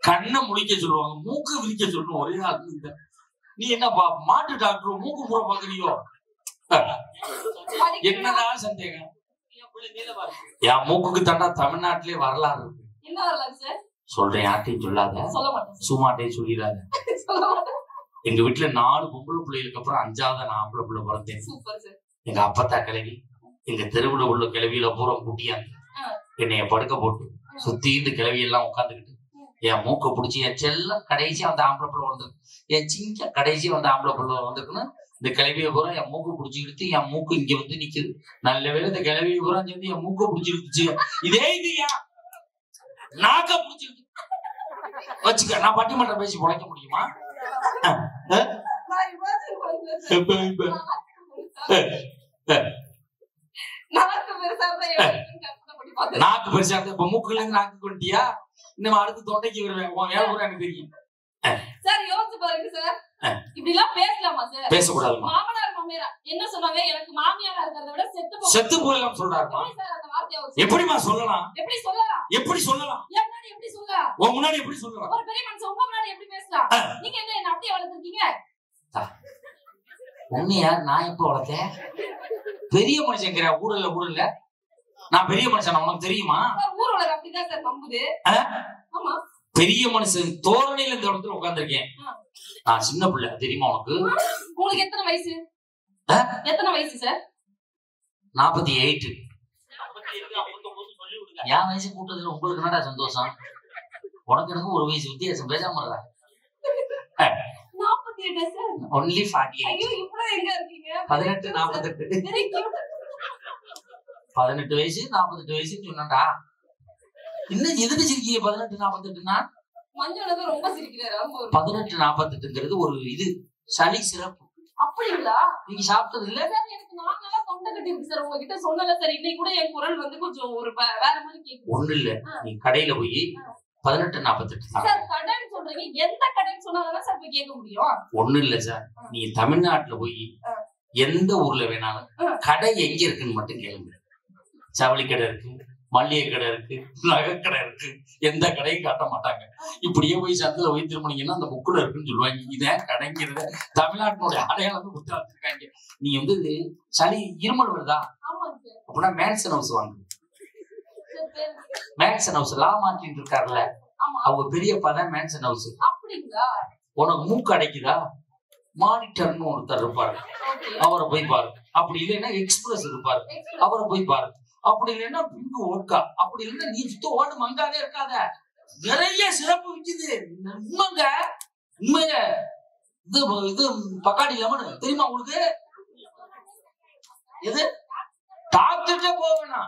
B: கண்ணை முழிக்க சொல்லுவாங்க, மூக்கு விரிக்க சொன்ன ஒரே ஆள் நீதான். நீ என்னப்பா மாட்டு டாக்டர் மூக்கு பூரா பாக்குறியோ? என்னதான் சந்தேகம்? என் மூக்குக்கு தாண்டா தமிழ்நாட்டிலே வரலாறு இருக்கு.
A: என்ன வரலாறு சார்?
B: சொல்றேன், யார்ட்டையும் சொல்லாத.
A: சொல்ல மாட்டேன்.
B: சும்மாட்டையும் சொல்லிடாத. எங்க வீட்டுல 4 பொம்பளை பிள்ளைகளுக்கு அப்புறம் 5ஆவது நான் ஆம்பளை பிள்ளை பிறந்தேன். எங்க அப்பத்தா கிளவி, எங்க தெருவுல உள்ள கிளவியில பூரா குட்டியா என்னைய படுக்க போட்டு சுத்தி இந்த கிளவி எல்லாம் உட்காந்துக்கிட்டு என் மூக்க பிடிச்சி, என் செல்லம் கடைசியா வந்து ஆம்பளை பிள்ளை வந்திருக்கு, என் சிங்க கடைசியா வந்து ஆம்பளை பிள்ளை வந்திருக்குன்னு இந்த கிளவியை பூரா என் மூக்கு பிடிச்சிக்கிட்டு என் மூக்கு இங்க வந்து நிக்குது. நல்ல வேலை இந்த கிளவியை பூரா சேர்ந்து என் மூக்க பிடிச்சிருந்துச்சு. இதே இது ஏன் நாக்க பிடிச்சிருக்கு வச்சுக்க. நான் பட்டிமன்றம் பேசி பொழைக்க முடியுமா? நாக்கு பெருசா இருந்தா இப்ப மூக்குல இருந்து நாக்கு கொண்டியா? இன்னும் அடுத்து தொண்டைக்கு வருவேன். வேலை கூட எனக்கு தெரியும்
A: சார். யோசிச்சு பாருங்க சார். இப்படி எல்லாம் பேசலாமா சார்?
B: பேசக்கூடாது.
A: மாமனார் மாமியார் என்ன சொன்னாங்க? எனக்கு மாமியாரா இருக்கிறத விட
B: செத்து போயிடலாம் சொல்றாருமா. எப்படிமா சொல்லலாம்? எப்படி சொல்லலாம்? எப்படி சொல்லலாம்?
A: எப்படி சொல்லலாம்?
B: உன் முன்னாடி எப்படி சொல்லலாம்?
A: ஒரு பெரிய மனுஷன் உங்க முன்னாடி எப்படி பேசலாம்? நீங்க என்ன அப்படியே வளர்த்துருக்கீங்க?
B: உன்னையா நான் எப்ப வளர்த்தேன்? பெரிய மனுஷங்கிற ஊடல்ல நான் பெரிய மனுஷன், உனக்கு தெரியுமா?
A: ஊர் உலகம் அப்படிதான் சார் நம்புது. ஆமா,
B: பெரிய மனுஷன் தோரணையில இந்த இடத்துல உட்கார்ந்துருக்கேன். நான் சின்ன பிள்ளை, தெரியுமா உனக்கு?
A: உங்களுக்கு எத்தனை வயசு? எத்தனை வயசு சார்?
B: 48. என் வயசு கூட்டத்துல உங்களுக்கு என்னடா சந்தோஷம்? உனக்கு எனக்கு 1 வயசு வித்தியாசம். பேசாம இருக்கா?
A: 48 சார்.
B: ஒன்லி 48.
A: ஐயோ இப்படி எங்க இருக்கீங்க?
B: 18 48. 18 வயசு 48 வயசுன்னு சொன்னாடா. இன்னும் எதுக்கு சிரிக்கீங்க? 18 48னா
A: மஞ்சள் ரொம்ப சிரிக்கிறாரு.
B: 18 48ங்கிறது ஒரு இது சளி சிறப்பு.
A: அப்படிங்களா?
B: நீங்க சாப்பிட்டது இல்ல?
A: எனக்கு நாங்கெல்லாம் தொண்டை கட்டி இருக்கு சார். உங்ககிட்ட சொன்னல சார். இன்னைக்கு கூட என் குரல் வந்து கொஞ்சம் ஒரு வேற மாதிரி கேக்குது.
B: ஒண்ணு இல்ல, நீ கடையில போய் 1848
A: சார் கடைன்னு சொல்றீங்க. எந்த கடைன்னு சொன்னாதான் சார் போய் கேட்க முடியும்.
B: ஒண்ணு இல்ல சார், நீங்க தமிழ்நாட்டுல போய் எந்த ஊர்ல வேணாலும் கடை எங்க இருக்குன்னு மட்டும் கேளுங்க. ஜவுளி கடை இருக்கு, மல்லிகை கடை இருக்கு, நகை கடை இருக்கு, எந்த கடையும் காட்ட மாட்டாங்க. இப்படியே போய் சந்தில போய் திரும்பினீங்கன்னா அந்த புக்குல இருக்குன்னு சொல்லுவாங்க. இதான் கடைங்கிறத தமிழ்நாட்டினுடைய அடையாளம் கொடுத்து வச்சிருக்காங்க. நீங்க வந்து சளி இருமல் வருதா அப்படின்னா மேன்சன் ஹவுஸ் வாங்க. மேன்சன் ஹவுஸ் லா மார்ட்டின் இருக்காருல்ல, அவங்க பெரியப்பா தான் மேன்சன் ஹவுஸ். உனக்கு மூக்கு அடைக்குதா, மானிட்டர்னு ஒருத்தர் இருப்பாரு, அவரை போய் பாரு. அப்படி இல்லைன்னா எக்ஸ்பிரஸ் இருப்பாரு, அவரை போய் பாரு. அப்படி இல்லைன்னா பிங்கு ஓட்கா, அப்படி இல்லைன்னா நீ சுத்த ஓடு மங்காவே இருக்காத. நிறைய சிறப்பு விக்குது. உண்மைங்க, உண்மைய இது இது பக்காடி லெமன் தெரியுமா உங்களுக்கு? எது டாக்டர்கிட்ட போவேனா,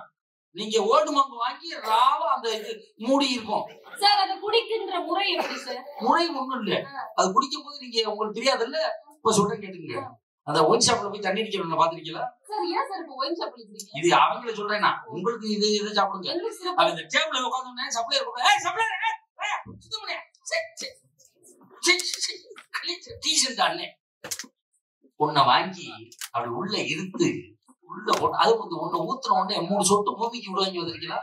B: நீங்க ஓடு மங்கு வாங்கி ராவா அந்த இது மூடி இருக்கும்
A: சார். அது குடிக்கின்ற முறை எப்படி சார்?
B: முறை ஒண்ணும் இல்ல, அது குடிக்கும் போது நீங்க உங்களுக்கு தெரியாதுல்ல. இப்ப சொல்றேன் கேட்டுங்க. அந்த ஒயின் ஷாப்ல போய் தண்ணி அடிக்கிறவங்க பாத்துருக்கீங்களா? இது அவங்கள சொல்றேன்னா, உங்களுக்கு இது எதை சாப்பிடுங்க. அவ இந்த டேபிள்ல உட்கார்ந்து சப்ளை இருக்கும், ஏய் சப்ளை சுத்தமனே டீஷர்ட் அண்ணே ஒன்ன வாங்கி அப்படி உள்ள இருந்து உள்ள போட்டு அது வந்து ஒண்ணு ஊத்துன உடனே 3 சொட்டு பூமிக்கு விடுவாங்க. வந்திருக்கீங்களா?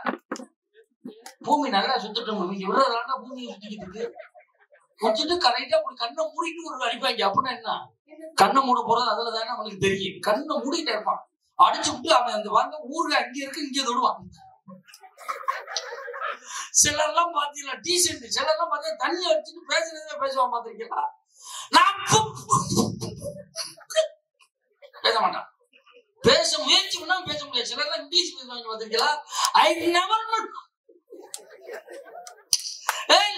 B: பூமி நல்லா சுத்தட்டும், பூமிக்கு விடுறதுனால பூமியை சுத்திக்கிட்டு இருக்கு. வச்சுட்டு கரெக்டா அப்படி கண்ணை மூடிட்டு ஒரு அடிப்பாங்க. அப்படின்னா என்ன, கண்ணை மூட போறது அதுல தானே அவனுக்கு தெரியும். கண்ணை மூடிட்டே இருப்பான், அடிச்சு விட்டு அவன் அந்த வாங்க ஊருக்கு அங்க இருக்கு இங்க தொடுவான். சிலர்லாம் பாத்தீங்களா டீசென்ட், சிலர்லாம் பாத்தீங்கன்னா தண்ணியை வச்சுட்டு பேசுறதே பேசுவான். பாத்திருக்கீங்களா? நான் பேச மாட்டான், பேச முயற்சி பண்ணா பேச முடியாது. சிலர்லாம் இங்கிலீஷ் பேசுவாங்க. பாத்திருக்கீங்களா? ஐ நெவர்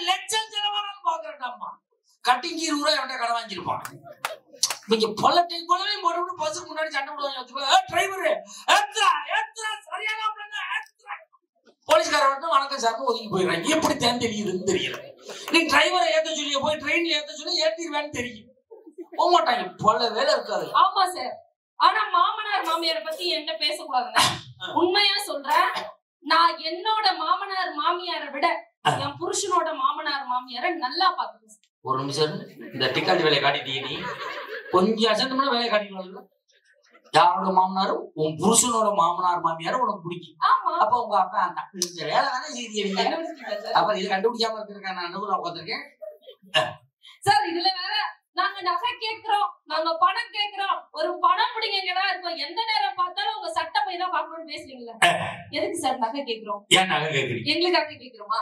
B: லட்சம் செலவானாலும் பாக்குறேன்டாமா. கட்டிங் 20 ரூபாய் அவன்கிட்ட கடை வாங்கியிருப்பான். நீங்க பல டைம் கொலவே போட்டு பஸ்ஸுக்கு முன்னாடி சண்டை போடுவாங்க. டிரைவர் சரியான போலீஸ்காரன் வந்து வணக்கம் சார்னு ஒதுங்கி போயிடுறாங்க. எப்படி தேன் தெரியுதுன்னு தெரியல. நீ டிரைவரை ஏத்த சொல்லி போய் ட்ரெயின்ல ஏத்த சொல்லி ஏத்திடுவேன்னு தெரியும். போக மாட்டாங்க, பல வேலை இருக்காது.
A: ஆமா சார். ஆனா மாமனார் மாமியாரை பத்தி என்ன பேசக்கூடாதுங்க. உண்மையா சொல்றேன், நான் என்னோட மாமனார் மாமியாரை விட என் புருஷனோட மாமனார் மாமியாரை நல்லா பாத்துக்கேன்.
B: ஒரு நிமிஷம், இந்த டிக்காட்டி வேலையை காட்டிட்டீங்க. நீ கொஞ்சம் அசந்தமான வேலையை காட்டிக்கலாம்ல. யாரோட மாமனாரு? உன் புருஷனோட மாமனார் மாமியார உனக்கு பிடிக்கும். அப்ப உங்க அப்பா இந்த வேலை தானே செய்றீங்க. அப்ப இது கண்டுபிடிக்காம இருக்கிறேன். நான் நடுவுல உட்காந்துருக்கேன்
A: சார். இதுல வேற நாங்க நகை கேட்கிறோம், நாங்க பணம் கேட்கிறோம். ஒரு பணம் பிடிங்கடா இருக்கும். எந்த நேரம் பார்த்தாலும் உங்க சட்டை போய் தான் பாக்கணும்னு பேசுறீங்களா? எதுக்கு சார் நகை கேட்கிறோம்?
B: ஏன் நகை கேட்கறீங்க?
A: எங்களுக்காக கேட்கிறோமா?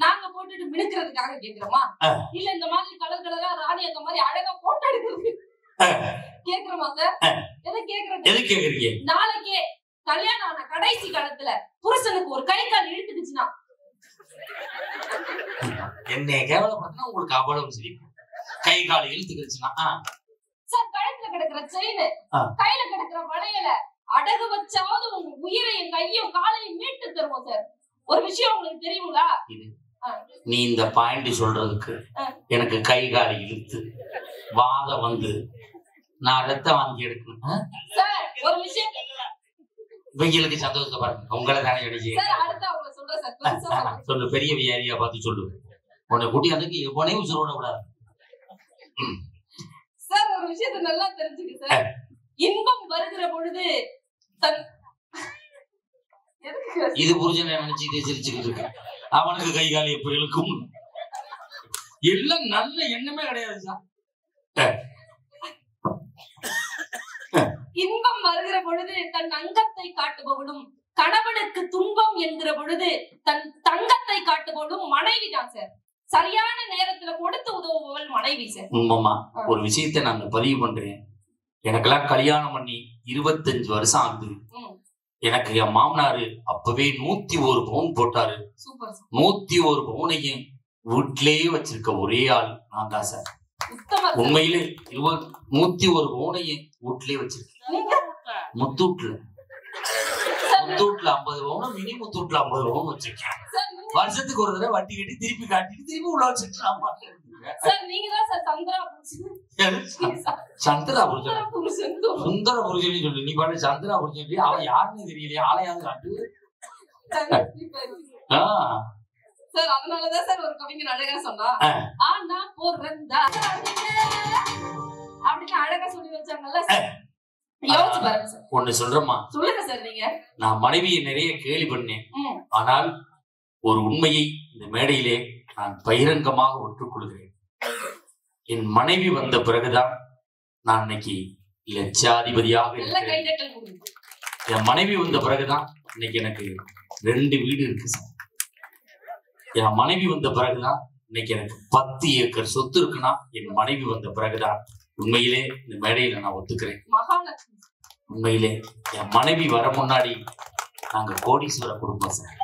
A: நாங்க போட்டுட்டு மினுக்கிறதுக்காக கேட்கிறோமா? இல்ல இந்த மாதிரி கலர் கலரா ராணி அந்த மாதிரி அழகா போட்டோ எடுக்கிறது கேக்குறோமா சார்? எதை கேக்குறீங்க?
B: எது கேக்குறீங்க?
A: நாளைக்கே கல்யாணம் ஆன கடைசி காலத்துல புருஷனுக்கு ஒரு கை கால் இழுத்துக்குச்சுன்னா
B: என்னை கேவலப்படுத்தினா உங்களுக்கு அவ்வளவு சரி. கை கால் இழுத்துக்குச்சுன்னா
A: சார், கழுத்துல கிடக்குற செயின், கையில கிடக்குற வளையல அடகு வச்சாவது உங்க உயிரை என் கையும் காலையும் மீட்டு தருவோம் சார். ஒரு விஷயம் உங்களுக்கு தெரியுங்களா?
B: நீ இந்த பாயிண்ட் சொல்றதுக்கு எனக்கு கை கால் இழுத்து வாதம் வந்து நான் ரத்தம் வாங்கி எடுக்கணும்
A: சார். ஒரு விஷயம்
B: இவங்களுக்கு சந்தோஷத்தை பாருங்க. உங்களை தானே சொல்லு, பெரிய வியாதியா பார்த்து சொல்லு. உன்னை கூட்டி அதுக்கு எவனே உசுரோட விடாது
A: சார். ஒரு விஷயத்தை நல்லா தெரிஞ்சுக்க சார். இன்பம் வருகிற பொழுது
B: இது புருஷனை நினைச்சு சிரிச்சுக்கிட்டு இருக்கு. அவனுக்கு கை கால் எப்படி இருக்கும்? எல்லாம் நல்ல எண்ணமே கிடையாது சார்.
A: இன்பம் வருகிற பொழுது தன் அங்கத்தை காட்டுபவனும், கணவனுக்கு துன்பம் என்கிற பொழுது தன் தங்கத்தை காட்டுபவனும் மனைவி தான் சார். சரியான நேரத்துல கொடுத்து உதவுபவள் மனைவி சார்.
B: உண்மைமா ஒரு விஷயத்தை நான் பதிவு பண்றேன். எனக்கெல்லாம் கல்யாணம் பண்ணி 25 வருஷம் ஆகுது. எனக்கு என் மாமனாரு அப்பவே 101 பவுன் போட்டாரு. 101 பவுனையும் வீட்டிலேயே வச்சிருக்க ஒரே ஆள் நான் தான் சார். உண்மையிலே 101 பவுனையும் வீட்டிலேயே வச்சிருக்கேன். முத்தூட்ல 50 பவுனும், மினி முத்தூட்ல 50 பவுன் வச்சிருக்கேன். வருஷத்துக்கு ஒரு தடவை வட்டி கட்டி திருப்பி காட்டிட்டு திருப்பி உள்ள வச்சிருக்கேன். சொல்லுங்க
A: சார். நீங்க தான் சார் சந்திரா புருஷன்.
B: சந்திரா புருஷன்
A: புருஷன்
B: சுந்தர புருஷன் சொல்லு. நீ பாரு சந்திரா புருஷன் அவன் யாருன்னு தெரியலையா? ஆளையாவது காட்டு.
A: சார் அதனாலதான் சார் ஒரு கவிஞர் அழகா சொன்னா ஆனா பொறந்தா அப்படின்னு அழகா சொல்லி வச்சாங்கல்ல. யோசிச்சு பாருங்க சார்.
B: ஒண்ணு சொல்றேம்மா,
A: சொல்லுங்க சார். நீங்க
B: நான் மனைவியை நிறைய கேலி பண்ணேன். ஆனால் ஒரு உண்மையை இந்த மேடையிலே நான் பகிரங்கமாக ஒற்றுக்கொள்கிறேன். என் மனைவி வந்த பிறகுதான் நான் இன்னைக்கு லட்சாதிபதியாக இருக்கிறேன். என் மனைவி வந்த பிறகுதான் இன்னைக்கு எனக்கு 2 வீடு இருக்கு சார். என் மனைவி வந்த பிறகுதான் இன்னைக்கு எனக்கு 10 ஏக்கர் சொத்து இருக்குன்னா என் மனைவி வந்த பிறகுதான். உண்மையிலே இந்த மேடையில நான் ஒத்துக்கிறேன். உண்மையிலே என் மனைவி வர முன்னாடி நாங்க கோடீஸ்வர குடும்பம் சார்.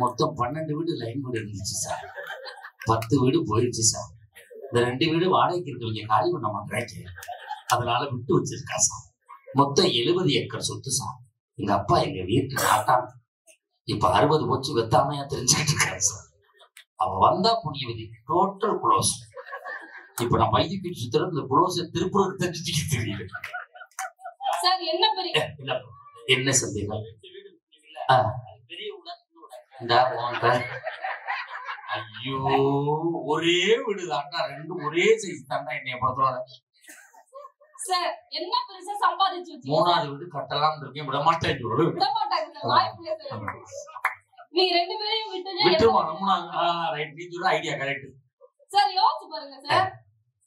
B: மொத்தம் 12 வீடு லைன் வீடு இருந்துச்சு சார். 10 வீடு போயிடுச்சு சார். இந்த 2 வீடு வாடகைக்கு இருக்கவங்க காலி பண்ண மாட்டாங்க, அதனால விட்டு வச்சிருக்கா சார். மொத்தம் 70 ஏக்கர் சொத்து சார். எங்க அப்பா எங்க வீட்டுல ஆட்டாம இப்ப 60 போச்சு வெத்தாமையா தெரிஞ்சுக்கிட்டு இருக்காரு சார். அவ வந்தா புண்ணியவதி டோட்டல் குளோஸ். இப்ப நான் வைத்திய சுத்தரம் இந்த குளோஸை திருப்பூருக்கு தெரிஞ்சுக்க தெரியல
A: சார்.
B: என்ன சந்தேகம்? ஐயோ ஒரே வீடுதாண்டா, 2 ஒரே சைஸ் தாண்டா. என்னைய பொறுத்தவரை
A: சார் என்ன பெருசா சம்பாதிச்சு வச்சீங்க?
B: 3வது வீடு கட்டலாம் இருக்கேன், விட மாட்டேன்.
A: விட மாட்டாங்க சார். வாய்ப்பில்லை சார். நீங்க 2 பேரையும்
B: விட்டுருமா? ரைட், நீ சொல்ற ஐடியா கரெக்ட்
A: சார். யோசிச்சு பாருங்க சார்.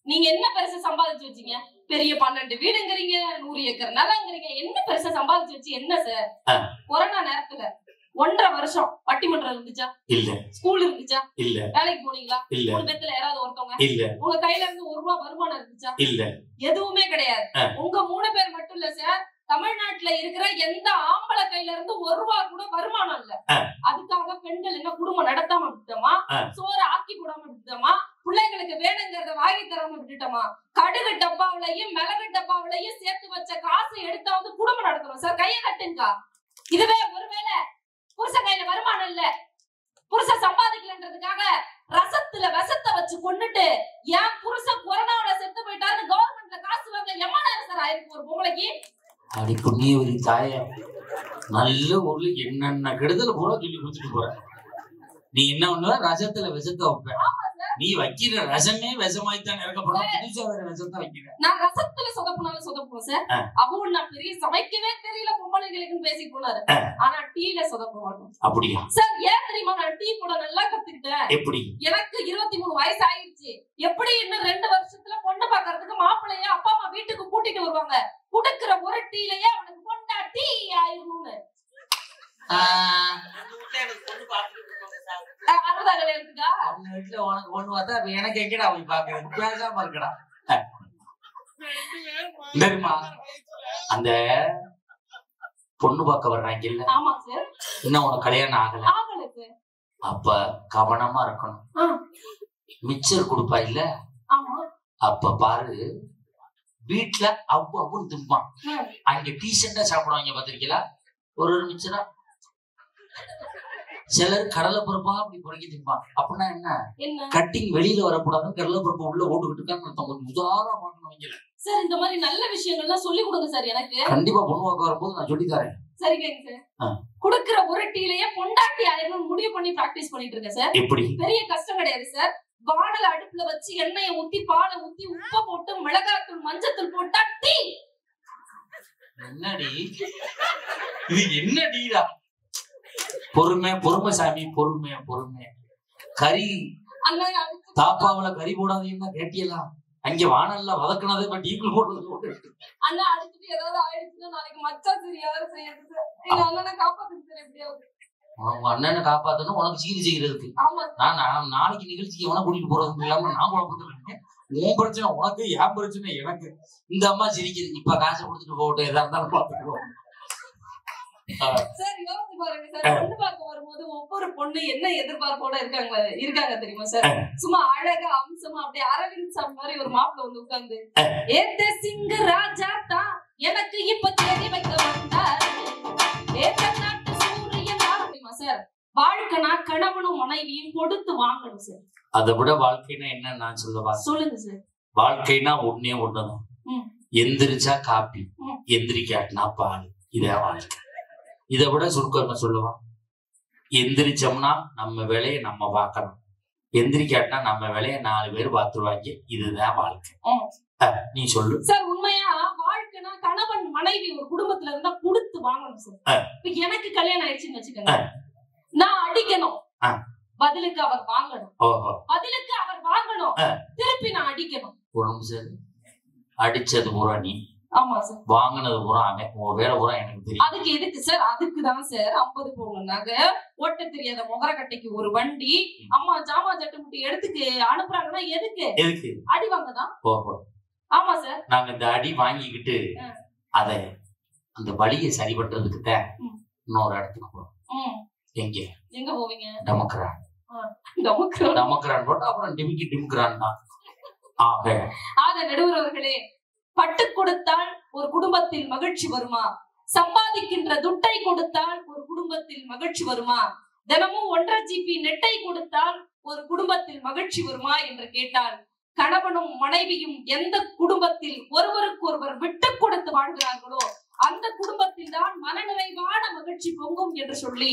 A: நீங்க என்ன பெருசா சம்பாதிச்சு வச்சீங்க? பெரிய 12 வீடுங்கிறீங்க, 100 ஏக்கர் நிலங்கிறீங்க. என்ன பெருசா சம்பாதிச்சு வச்சு என்ன சார்? கொரோனா நேரத்துல 1.5 வருஷம் பட்டிமன்றம் இருந்துச்சா?
B: இல்ல.
A: ஸ்கூல் இருந்துச்சா?
B: இல்ல.
A: வேலைக்கு போனீங்களா?
B: இல்ல.
A: உங்க பேத்துல யாராவது ஒருத்தவங்க?
B: இல்ல.
A: உங்க கையில இருந்து 1 ரூபாய் வருமானம் இருந்துச்சா?
B: இல்ல.
A: எதுவுமே கிடையாது. உங்க 3 பேர் மட்டும் இல்ல சார், தமிழ்நாட்டுல இருக்கிற எந்த ஆம்பளை கையில இருந்து 1 ரூபாய் கூட வருமானம் இல்ல. அதுக்காக பெண்கள் என்ன குடும்பம் நடத்தாம விட்டுட்டோமா? சோறு ஆக்கி போடாம விட்டுட்டோமா? பிள்ளைங்களுக்கு வேணுங்கிறத வாங்கி தராம விட்டுட்டோமா? கடுகு டப்பாவிலையும் மிளகு டப்பாவிலையும் சேர்த்து வச்ச காசு எடுத்தாவது குடும்பம் நடத்தணும் சார். கைய கட்டுங்க. இதுவே ஒருவேளை புருஷன் கையில வருமானம் இல்ல, புருஷன் சம்பாதிக்கலன்றதுக்காக ரசத்துல விஷத்தை வச்சு கொண்டுட்டு ஏன் புருஷன் கொரோனாவில செத்து போயிட்டாருன்னு கவர்மெண்ட்ல காசு வாங்க எம்மா நேரம் சார் ஆயிருக்கு ஒரு பொம்பளைக்கு?
B: அப்படி புண்ணியவரி தாய நல்ல ஊர்ல என்னென்ன கெடுதல் பூரா சொல்லி கொடுத்துட்டு போற. நீ என்ன பண்ணுவ? ரசத்துல விஷத்தை வைப்ப. நீ வைக்கிற ரசமே விஷமாய்த்தான் இறக்கப்படும். புதுசா வேற விஷத்தான் வைக்கிற.
A: நான் ரசத்துல சொதப்புனாலும் சொதப்புவோம் சார். அவன் நான் பெரிய சமைக்கவே தெரியல பொம்பளைகளுக்குன்னு பேசி போனாரு. ஆனா டீல சொதப்ப மாட்டோம்.
B: அப்படியா
A: சார்? ஏன் தெரியுமா? நான் டீ போட நல்லா கத்துக்கிட்டேன்.
B: எப்படி?
A: எனக்கு 23 வயசு ஆயிடுச்சு. எப்படி இன்னும் 2 வருஷத்துல பொண்ணு பாக்குறதுக்கு மாப்பிள்ளைய அப்பா அம்மா வீட்டுக்கு கூட்டிட்டு வருவாங்க. குடுக்கிற ஒரு டீலயே அவனுக்கு பொண்டா டீ ஆயிரும்னு.
B: எனக்கு எங்கடா போய் பாக்குறது? பேசாம இருக்கடா. தெரியுமா அந்த பொண்ணு பார்க்க வர்றாங்கல்ல, இன்னும் உனக்கு கல்யாணம் ஆகல. அப்ப கவனமா இருக்கணும். மிச்சர் கொடுப்பா இல்ல, அப்ப பாரு வீட்டுல அவ்வுன்னு திம்பான். அங்க டீசெண்டா சாப்பிடுவாங்க பாத்திருக்கீங்களா? ஒரு மிச்சரா. சிலர் கடலை பருப்பா அப்படி புறக்கி திம்பான். அப்படின்னா என்ன? கட்டிங் வெளியில வரக்கூடாது, கடலை பருப்பு உள்ள ஓட்டுக்கிட்டு கொஞ்சம் உதாரணமா பார்க்கணும்.
A: சார் இந்த மாதிரி நல்ல விஷயங்கள்லாம் சொல்லி கொடுங்க சார். எனக்கு
B: கண்டிப்பா பொண்ணு பார்க்க வரும்போது நான் சொல்லி தரேன்.
A: சரிங்க சார். குடுக்கிற ஒரு டீலயே பொண்டாட்டி ஆயிரம் முடிவு பண்ணி பிராக்டிஸ் பண்ணிட்டு இருக்கேன் சார்.
B: எப்படி?
A: பெரிய கஷ்டம் கிடையாது சார். வானல அடுப்புல வச்சு எண்ணெயை ஊத்தி பாலை ஊத்தி உப்பை போட்டு மிளகாத்தூள் மஞ்சத்தூள் போட்டா டீ.
B: என்னடி இது? என்ன டீடா? பொறுமை பொறுமை சாமி, பொறுமை பொறுமை. கறி தாப்பாவுல கறி போடாதீங்கன்னா கேட்டியலாம். அங்க வானல்ல வதக்கினது பட் ஈக்குள் போட்டு
A: அண்ணா அடுத்துட்டு ஏதாவது ஆயிடுச்சுன்னா நாளைக்கு மச்சா தெரியாது செய்யறது சார். எங்க அண்ணனை காப்பாத்துக்கு சார் எப்படியாவது.
B: உங்க அண்ணனை காப்பாத்தணும், உனக்கு சீரி செய்யறதுக்கு. நான் நாளைக்கு நிகழ்ச்சிக்கு எவனை கூட்டிட்டு போறது இல்லாம நான் குழப்பத்துல இருக்கேன். உன் பிரச்சனை உனக்கு, என் பிரச்சனை எனக்கு. இந்த அம்மா சிரிக்குது. இப்ப காசை கொடுத்துட்டு போகட்டும், எதா இருந்தாலும் பாத்துக்குவோம்.
A: சார் யோசிச்சு பாருங்க சார். பொண்ணு பார்க்க வரும்போது ஒவ்வொரு பொண்ணு என்ன எதிர்பார்ப்போட இருக்காங்க தெரியுமா சார்? சும்மா அழகா அம்சமா அப்படியே அரவிந்த் சாமி மாதிரி ஒரு மாப்பிள்ள வந்து உட்கார்ந்து ஏத்த சிங்க ராஜா தான் எனக்கு இப்ப தேடி வைக்க வந்தாரு, ஏத்த நாட்டு சூரியன் தெரியுமா சார்? வாழ்க்கைனா கணவனும் மனைவியும் கொடுத்து வாங்கணும் சார்.
B: அதை விட வாழ்க்கைனா என்ன நான் சொல்லவா?
A: சொல்லுங்க சார்.
B: வாழ்க்கைனா ஒன்னே ஒண்ணுதான். எந்திரிச்சா காப்பி, எந்திரிக்காட்டினா பால். இதே வாழ்க்கை. இதை விட சுருக்கமா சொல்லுவா? எந்திரிச்சோம்னா நம்ம வேலையை நம்ம பார்க்கணும், எந்திரிக்காட்டினா நம்ம வேலையை 4 பேர் பார்த்துருவாங்க. இதுதான் வாழ்க்கை. நீ சொல்லு
A: சார். உண்மையா வாழ்க்கைனா கணவன் மனைவி ஒரு குடும்பத்துல இருந்தா கொடுத்து வாங்கணும் சார். இப்ப எனக்கு கல்யாணம் ஆயிடுச்சுன்னு வச்சுக்கோங்க, நான் அடிக்கணும், பதிலுக்கு அவர் வாங்கணும். பதிலுக்கு அவர் வாங்கணும், திருப்பி நான் அடிக்கணும்.
B: சரி, அடிச்சது பூரா நீ,
A: ஆமா சார்.
B: வாங்கினது பூரா அவன். உன் வேலை பூரா எனக்கு தெரியும்.
A: அதுக்கு எதுக்கு சார்? அதுக்குதான் சார் 50 பவுன் நகை, ஓட்ட தெரியாத முகரக்கட்டைக்கு ஒரு வண்டி, அம்மா ஜாமா சட்டை முட்டி எடுத்துக்கு அனுப்புறாங்கன்னா எதுக்கு? அடி வாங்கதான். ஆமா சார்.
B: நாங்க இந்த அடி வாங்கிக்கிட்டு அதை அந்த வலியை சரி பண்றதுக்கு தான் இன்னொரு இடத்துக்கு போறோம். எங்க
A: போவீங்க?
B: டமக்ரான் போட்டு அப்புறம் டிமிக்ரான் தான்.
A: ஆக நடுவர் அவர்களே, பட்டு கொடுத்தால் ஒரு குடும்பத்தில் மகிழ்ச்சி வருமா? சம்பாதிக்கின்ற துட்டை கொடுத்தால் ஒரு குடும்பத்தில் மகிழ்ச்சி வருமா? தினமும் 1.5 GB நெட்டை கொடுத்தால் ஒரு குடும்பத்தில் மகிழ்ச்சி வருமா என்று கேட்டால், கணவனும் மனைவியும் எந்த குடும்பத்தில் ஒருவருக்கு ஒருவர் விட்டு கொடுத்து வாழ்கிறார்களோ அந்த குடும்பத்தில் தான் மனநிறைவான மகிழ்ச்சி பொங்கும் என்று சொல்லி,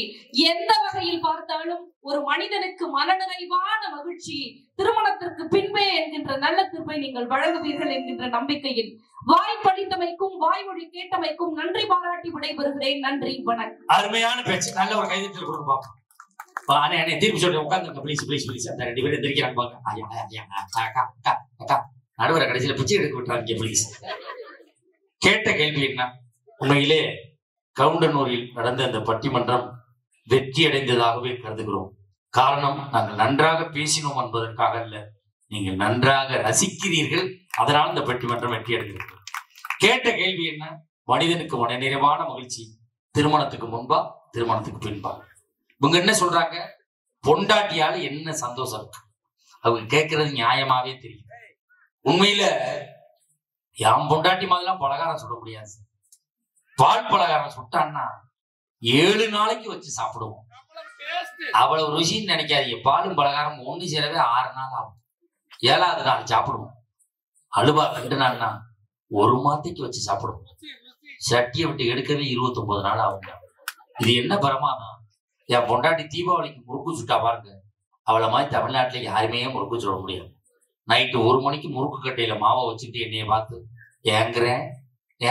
A: எந்த வகையில் பார்த்தாலும் ஒரு மனிதனுக்கு மனநிறைவான மகிழ்ச்சி திருமணத்திற்கு பின்பே என்கின்ற நல்ல தீர்ப்பை நீங்கள் வழங்குவீர்கள் என்கின்ற நம்பிக்கையில் வாய்ப்பளித்தமைக்கும் வாய்மொழி கேட்டமைக்கும் நன்றி பாராட்டி விடைபெறுகிறேன். நன்றி, வணக்கம்.
B: அருமையான பேச்சு. நல்ல ஒரு கைதட்டல் கொடுங்க பாப்போம். திருப்பி சொல்றேன், உட்காந்துங்க ப்ளீஸ் ப்ளீஸ் ப்ளீஸ். அந்த 2 பேரும் எந்திரிக்கிறாங்க. நடுவரை கடைசியில பிச்சை எடுக்க விட்டுறாங்க ப்ளீஸ். கேட்ட கேள்வி என்ன? உண்மையிலே கவுண்டனூரில் நடந்த அந்த பட்டிமன்றம் வெற்றி அடைந்ததாகவே கருதுகிறோம். காரணம், நாங்கள் நன்றாக பேசினோம் என்பதற்காக அல்ல, நீங்கள் நன்றாக ரசிக்கிறீர்கள், அதனால் இந்த பட்டிமன்றம் வெற்றி அடைந்திருக்கிறது. கேட்ட கேள்வி என்ன? மனிதனுக்கு மனநிறைவான மகிழ்ச்சி திருமணத்துக்கு முன்பா திருமணத்துக்கு பின்பா? இவங்க என்ன சொல்றாங்க? பொண்டாட்டியால என்ன சந்தோஷம் இருக்கு? அவங்க கேட்கறது நியாயமாவே தெரியும். உண்மையில யாம் பொண்டாட்டி மாதிரிலாம் பலகாரம் சுட முடியாது. பால் பலகாரம் சுட்டான்னா 7 நாளைக்கு வச்சு சாப்பிடுவோம். அவ்வளவு ருசின்னு நினைக்காதீங்க. பாலும் பலகாரம் ஒண்ணு சேரவே 6 நாள் ஆகும். 7வது நாள் சாப்பிடுவோம். அலுவா 2 நாள்னா 1 மாதத்துக்கு வச்சு சாப்பிடுவோம். சட்டியை விட்டு எடுக்கவே 29 நாள் ஆகும். இது என்ன பிரமாதம்? என் பொண்டாட்டி தீபாவளிக்கு முறுக்கு சுட்டா பாருங்க, அவளை மாதிரி தமிழ்நாட்டுல யாருமே முறுக்கு சுட முடியாது. நைட்டு 1 மணிக்கு முறுக்கு கட்டையில மாவை வச்சுட்டு என்னைய பார்த்து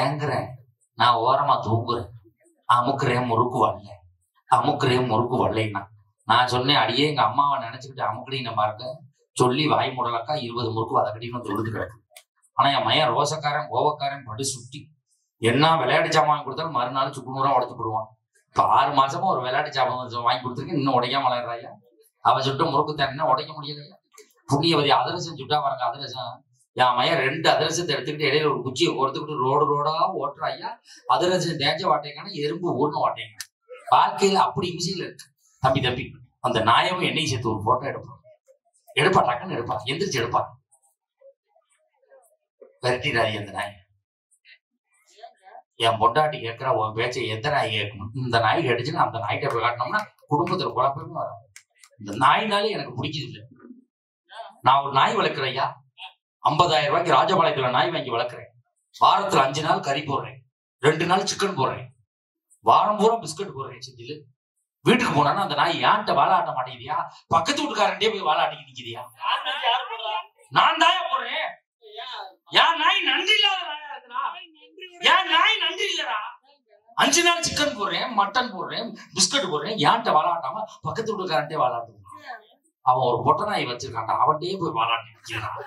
B: ஏங்குறேன், நான் ஓரமா தூங்குறேன், அமுக்குறேன் முறுக்கு வரலைன்னா நான் சொன்னேன், அடியே எங்க அம்மாவை நினைச்சுக்கிட்டு அமுக்குறீங்க பாருங்க, சொல்லி வாய் முடலக்கா 20 முறுக்கு வதக்கடின்னு சொல்லிட்டு கிடக்கு. ஆனா என் மையன் ரோசக்காரன் கோவக்காரன் படி சுட்டி என்ன விளையாட்டு சாமான் கொடுத்தாலும் மறுநாள் சுக்குநூறா உடச்சு போடுவான். இப்ப 6 மாசமா ஒரு விளையாட்டு சாமான் வாங்கி கொடுத்துருக்கு, இன்னும் உடைக்காம வளர்றாயா? அவ சுட்ட முறுக்கு தண்ணா உடைக்க முடியலையா? புண்ணியவதி அதிரசம் சுட்டா பாருங்க, அதிரசம் என் மையன் 2 அதிரசத்தை எடுத்துக்கிட்டு இடையில ஒரு குச்சியை கொடுத்துக்கிட்டு ரோடா ஓட்டுறாயா. அதிரசம் தேஞ்ச வாட்டைக்கான எறும்பு ஊர்ன வாட்டைங்க. வாழ்க்கையில அப்படி இம்சையில இருக்கு. தம்பி அந்த நாயவும் எண்ணெய் சேர்த்து ஒரு போட்டோ எடுப்பா டக்குன்னு எடுப்பா, எந்திரிச்சு எடுப்பா, விரட்டிடாது அந்த நாய். என் பொண்டாட்டி கேட்கிற உன் பேச்சை எந்த நாய் கேட்கணும்? இந்த நாய் கேட்டுச்சுன்னா அந்த நாய்கிட்ட போய் காட்டினோம்னா குடும்பத்துல குழப்பமே வரும். இந்த நாயினாலே எனக்கு பிடிச்சது இல்லை. நான் ஒரு நாய் வளர்க்குறையா, 50,000 ரூபாய்க்கு ராஜபாளையத்துல நாய் வாங்கி வளர்க்குறேன். வாரத்துல 5 நாள் கறி போடுறேன், 2 நாள் சிக்கன் போடுறேன், வாரம் பூரா பிஸ்கட் போடுறேன். செஞ்சில வீட்டுக்கு போனா அந்த நாய் ஏன்ட்ட வாழாட்ட மாட்டேங்குதியா? பக்கத்து வீட்டுக்காரன்டே போய் வாழாட்டிக்கு நிக்குதியா? நான் தாயா போடுறேன். ஏன் நாய் நன்றி இல்லாத நாயா இருக்குடா? ஏன் நாய் நன்றி இல்லடா? 5 நாள் சிக்கன் போடுறேன், மட்டன் போடுறேன், பிஸ்கட் போடுறேன், ஏன்ட்ட வாழாட்டாம பக்கத்து வீட்டுக்காரன்ட்டே வாழாட்டு. அவன் ஒரு பொட்டை நாய் வச்சிருக்கான்டா, அவன்கிட்டயே போய் வாழாட்டி நிக்கிறான்.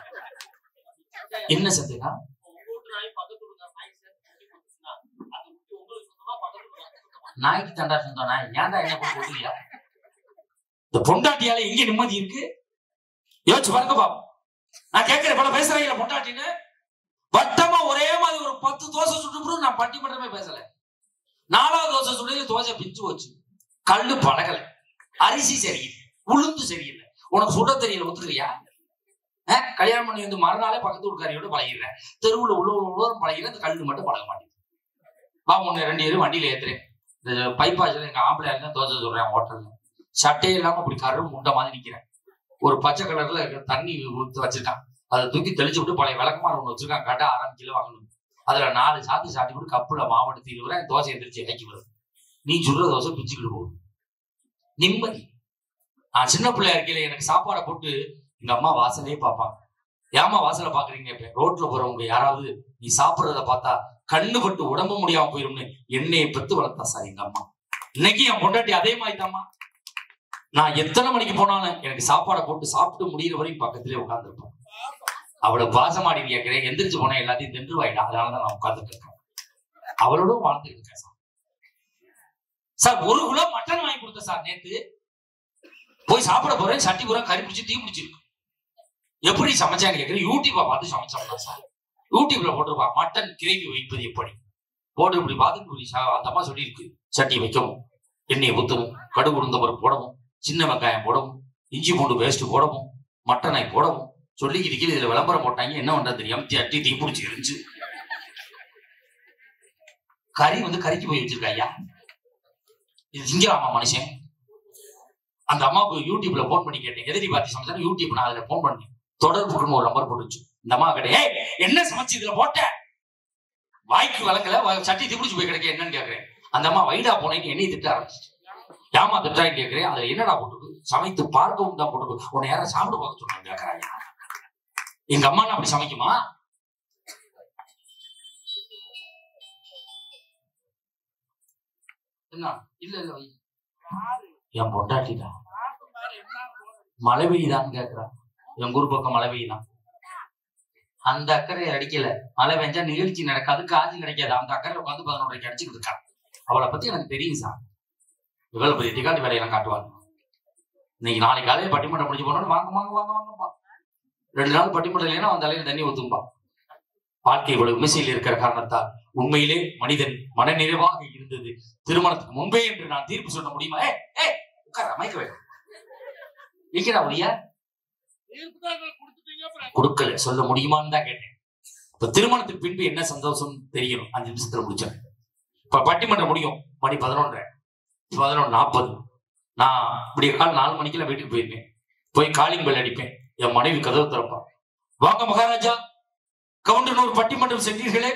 B: என்ன சந்தேகா? நாய்க்கு தண்டா சொந்தம் நாய் ஏன்டா என்ன போட்டுலியா? இந்த பொண்டாட்டியால எங்க நிம்மதி இருக்கு? யோசிச்சு பாருங்க பாப்போம். நான் கேட்கிறேன், பல பேசுறீங்களா பொண்டாட்டின்னு? வட்டமா ஒரே மாதிரி ஒரு 10 தோசை சுட்டு நான் பட்டிமன்றமே பேசல. 4வது தோசை சுட்டு தோசை பிச்சு வச்சு, கல்லு பழகல, அரிசி சரியில்லை, உளுந்து சரியில்லை, உனக்கு சுட தெரியல, ஒத்துக்கிறியா? கல்யாணம் பண்ணி வந்து மறுநாளே பக்கத்து வீட்டுக்காரியோட பழகிறேன், தெருவுல உள்ளவரும் பழகிறேன், அந்த கல்லு மட்டும் பழக மாட்டேங்குது. வா 1 2 பேரும் வண்டியில ஏத்துறேன். இந்த பைப்பாஸ்ல எங்க ஆம்பளையா இருந்தா தோசை சொல்றேன் ஹோட்டல்ல, சட்டையே இல்லாம அப்படி கரும் முண்டை மாதிரி நிக்கிறேன். ஒரு பச்சை கலர்ல தண்ணி ஊத்து வச்சிருக்கான். அதை தூக்கி தெளிச்சு விட்டு பழைய விளக்கமான ஒண்ணு வச்சிருக்கான். கடை 6 கிலோ வாங்கணும். அதுல 4 சாத்தி விட்டு கப்புல மாவட்டத்தில் இருவரேன் தோசை எந்திரிச்சு இறக்கி வருது. நீ சுடுற தோசை பிச்சுக்கிட்டு போகுது. நிம்மதி. நான் சின்ன பிள்ளையா இருக்கையில எனக்கு சாப்பாடை போட்டு எங்க அம்மா வாசலே பார்ப்பாங்க. ஏமா வாசலை பாக்குறீங்க? ரோட்ல போறவங்க யாராவது நீ சாப்பிடுறத பார்த்தா கண்ணு பட்டு உடம்பு முடியாம போயிரும்னு என்னையை பெத்து வளர்த்தா சார் எங்க அம்மா. இன்னைக்கு என் பொண்டாட்டி அதே மாதிரிதாம்மா. நான் எத்தனை மணிக்கு போனாலும் எனக்கு சாப்பாடை போட்டு சாப்பிட்டு முடிகிற வரையும் பக்கத்திலே உட்காந்துருப்பேன். அவ்வளவு பாசமாடி கேட்கிறேன். எந்திரிச்சு போனா எல்லாத்தையும் தின்றுவாயிடா. அதனாலதான் நான் உட்கார்ந்துட்டு இருக்கேன். அவளோட வாழ்ந்துட்டு இருக்கேன் சார். சார் 1 கிலோ மட்டன் வாங்கி கொடுத்த சார். நேத்து போய் சாப்பிட போறேன். சட்டி பூரா கறி பிடிச்சி தீ பிடிச்சிருக்கு. எப்படி சமைச்சான்னு கேட்கிறேன். யூடியூப்பை பார்த்து சமைச்சோம்னா சார். யூடியூப்ல போட்டுருப்பா மட்டன் கிரேவி வைப்பது எப்படி போட்டு இப்படி பார்த்து அந்த அம்மா சொல்லியிருக்கு. சட்டியை வைக்கவும், எண்ணெயை ஊற்றவும், கடுகு உளுந்த பருப்பு போடவும், சின்ன வெங்காயம் போடவும், இஞ்சி பூண்டு பேஸ்ட் போடவும், மட்டனை போடவும் சொல்லிக்கிட்டு கீழே இதுல விளம்பரம் போட்டாங்க. என்ன பண்றது தெரியும், சட்டி தீ பிடிச்சி இருந்துச்சு. கறி கறிக்கு போய் வச்சிருக்காயா. இது திங்கலாமா மனுஷன்? அந்த அம்மாவுக்கு யூடியூப்ல போன் பண்ணி கேட்டேன். எதிரி பார்த்து சமைச்சா யூடியூப் நான் அதுல போன் பண்ணேன். தொடர்புக்குன்னு ஒரு நம்பர் போட்டுச்சு. இந்த அம்மா கிட்டே என்ன சமைச்சு இதுல போட்ட வாய்க்கு வழங்கல சட்டி திப்பிடிச்சு போய் கிடைக்க என்னன்னு கேட்கிறேன். அந்த அம்மா வைடா போனேன்னு என்னையை திட்ட ஆரம்பிச்சு. ஏமா திட்டான்னு கேட்கிறேன். அதுல என்னடா போட்டுருக்கு? சமைத்து பார்க்கவும் தான் போட்டுருக்கு. உன்னை யாரும் சாப்பிட பார்க்க சொன்னாங்க கேட்கறாங்க. எங்க அம்மா அப்படி சமைக்குமா? என்ன இல்ல இல்ல என் பொண்டாட்டிதான் மழை பெய்யுதான்னு கேட்கிறான். எங்க ஊர் பக்கம் மழை பெய்யுதான். அந்த அக்கறையை அடிக்கல. மழை பெஞ்சா நிகழ்ச்சி நடக்காது, காசு கிடைக்காது. அந்த அக்கறை உட்காந்து 11 அடிச்சுக்கிட்டு இருக்கான். அவளை பத்தி எனக்கு தெரியும் சார். இவ்வளவு பெரிய டிகாட்டி வேலையெல்லாம் காட்டுவாங்க. இன்னைக்கு நாளைக்கு காலையில் பட்டிமன்றம் முடிஞ்சு போனோன்னு வாங்க வாங்க வாங்க வாங்கப்பா. 2 நாள் பட்டிமன்றம் இல்லைன்னா அவன் தலையில தண்ணி ஊத்தும்பா. வாழ்க்கை இவ்வளவு விமர்சையில் இருக்கிற காரணத்தால் உண்மையிலே மனிதன் மனநிறைவாக இருந்தது திருமணத்துக்கு முன்பே என்று நான் தீர்ப்பு சொல்ல முடியுமா? உட்கார அமைக்க வேண்டும். இருக்கிறா ஒளியா கொடுக்கல சொல்ல முடியுமான்னு தான் கேட்டேன். இப்ப திருமணத்துக்கு பின்பு என்ன சந்தோஷம் தெரியணும். 5 நிமிஷத்துல முடிச்சேன். இப்ப பட்டிமன்றம் முடியும் மணி 11:40. நான் இப்படிய கால் 4 மணிக்கெல்லாம் வீட்டுக்கு போயிருப்பேன். போய் காலிங் பெல் அடிப்பேன். என் மனைவி கதவு திறப்பா. வாங்க மகாராஜா, கவுண்டனூர் பட்டிமன்றம் சென்றீர்களே,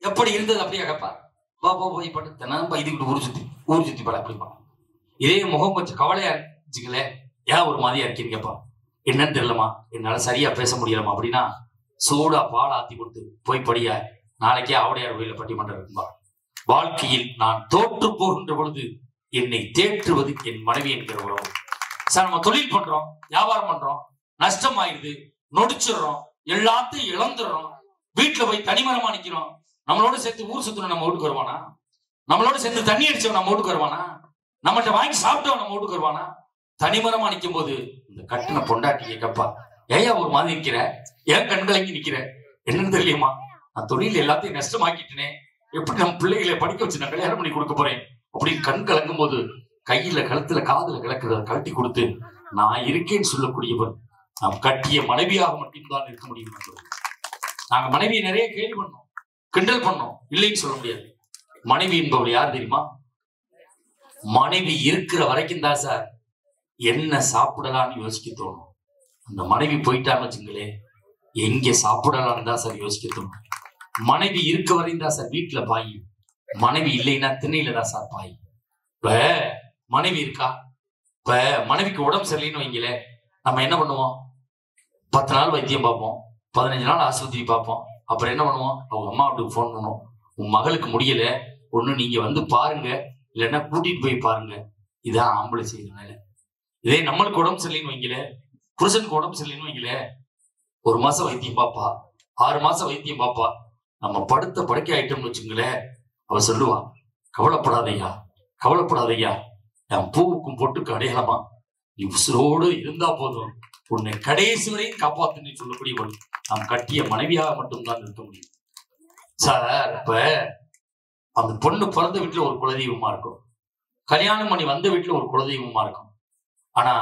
B: எப்படி இருந்தது? அப்படியே கேப்பா. வா போய் பட்டு இதுக்கிட்டு ஊர் சுத்தி பட அப்படி பண்ண. இதே முகம் கொஞ்சம் கவலையா இருந்துச்சுங்களே, ஏன் ஒரு மாதிரியா இருக்கீங்க கேப்பா. என்னன்னு தெரியலமா, என்னால சரியா பேச முடியலமா அப்படின்னா சூடா பால் ஆத்தி கொடுத்து போய் படியா, நாளைக்கே ஆவுடையார் கோயில பட்டிமன்றம் இருக்கும்பா. வாழ்க்கையில் நான் தோற்று போகின்ற பொழுது என்னை தேற்றுவது என் மனைவி என்கிற உறவு. சார் நம்ம தொழில் பண்றோம், வியாபாரம் பண்றோம், நஷ்டம் ஆயிடுது, நொடிச்சிடுறோம், எல்லாத்தையும் இழந்துடுறோம், வீட்டுல போய் தனிமரமா நிக்கிறோம். நம்மளோட சேர்த்து ஊர் சுத்தணும் நம்ம வீட்டுக்கு வருவானா? நம்மளோட சேர்ந்து தண்ணி அடிச்சவன் நம்ம வீட்டுக்கு வருவானா? நம்மகிட்ட வாங்கி சாப்பிட்டவன் நம்ம வீட்டுக்கு வருவானா? தனிமரமா நிற்கும் போது இந்த கட்டின பொண்டாட்டி கேட்கப்பா, ஏயா ஒரு மாதிரி நிக்கிற, ஏன் கண்கலங்கி நிக்கிற, என்னன்னு தெரியுமா, நான் தொழில் எல்லாத்தையும் நஷ்டமாக்கிட்டேனே, எப்படி நம்ம பிள்ளைகளை படிக்க வச்சு நான் கல்யாணம் பண்ணி கொடுக்க போறேன் அப்படின்னு கண் கலங்கும் போது கையில கழுத்துல காதுல கிடக்கிறத கழட்டி கொடுத்து நான் இருக்கேன்னு சொல்லக்கூடியவன் நாம் கட்டிய மனைவியாக மட்டும்தான் இருக்க முடியும். நாங்க மனைவியை நிறைய கேள்வி பண்ணோம், கிண்டல் பண்ணோம், இல்லைன்னு சொல்ல முடியாது. மனைவி என்பவள் யார் தெரியுமா? மனைவி இருக்கிற வரைக்கும் தான் சார் என்ன சாப்பிடலான்னு யோசிக்க தோணும். அந்த மனைவி போயிட்டான்னு வச்சுங்களே, எங்க சாப்பிடலான்னு தான் சார் யோசிக்க தோணும். மனைவி இருக்க வரையும் தான் சார் வீட்டுல பாய், மனைவி இல்லைன்னா திண்ணையில தான் சார் பாய். இப்ப மனைவி இருக்கா, இப்ப மனைவிக்கு உடம்பு சரியில்லைன்னு வைங்களே, நம்ம என்ன பண்ணுவோம்? 10 நாள் வைத்தியம் பார்ப்போம், 15 நாள் ஆஸ்பத்திரி பார்ப்போம். அப்புறம் என்ன பண்ணுவோம்? அவங்க அம்மா வீட்டுக்கு போன் பண்ணுவோம். உன் மகளுக்கு முடியல, ஒண்ணு நீங்க வந்து பாருங்க, இல்லைன்னா கூட்டிட்டு போய் பாருங்க. இதான் ஆம்பளை செய்யற வேலை. இதே நம்மளுக்கு உடம்பு சரியில்லைன்னு வைங்களே, புருஷனுக்கு உடம்பு சரியில்லைன்னு வைங்களே, 1 மாசம் வைத்தியம் பாப்பா, 6 மாசம் வைத்தியம் பாப்பா. நம்ம படுத்த படுக்கை ஆயிட்டோம்னு வச்சுங்களேன், அவ சொல்லுவா, கவலைப்படாதையா கவலைப்படாதையா, என் பூவுக்கும் பொட்டுக்கு அடையாளமா நீ உசுரோடு இருந்தா போதும், உன்னை கடைசி வரையும் காப்பாத்துன்னு சொல்லக்கூடியவள் நாம் கட்டிய மனைவியாக மட்டும்தான் இருக்க முடியும் சார். இப்ப அந்த பொண்ணு பிறந்த வீட்டுல ஒரு குலதெய்வமா இருக்கும், கல்யாணம் பண்ணி வந்த வீட்டுல ஒரு குலதெய்வமா இருக்கும். ஆனா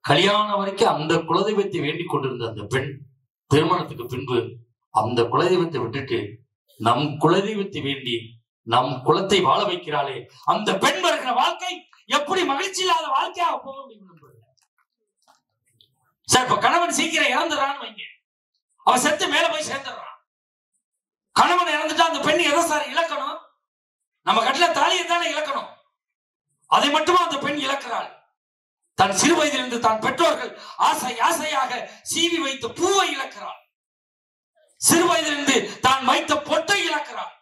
B: கல்யாணம் வரைக்கும் அந்த குலதெய்வத்தை வேண்டிக் கொண்டிருந்த அந்த பெண் திருமணத்துக்கு பின்பு அந்த குலதெய்வத்தை விட்டுட்டு நம் குலதெய்வத்தை வேண்டி நம் குலத்தை வாழ வைக்கிறாளே அந்த பெண் வருகிற வாழ்க்கை எப்படி மகிழ்ச்சி இல்லாத வாழ்க்கையாக போக முடியும்? சார், இப்ப கணவன் சீக்கிரம் இறந்துறான்னு வைங்க, அவன் செத்து மேல போய் சேர்ந்துடுறான். கணவன் இறந்துட்டா அந்த பெண் எதை சார் இழக்கணும்? நம்ம கட்டில தாலியை தானே இழக்கணும். அதை மட்டுமா அந்த பெண் இழக்கிறாள்? தன் சிறு வயதிலிருந்து தான் பெற்றோர்கள் ஆசை ஆசையாக சீவி வைத்த பூவை இழக்கிறாள். சிறு வயதிலிருந்து தான் வைத்த பொட்டை இழக்கிறாள்.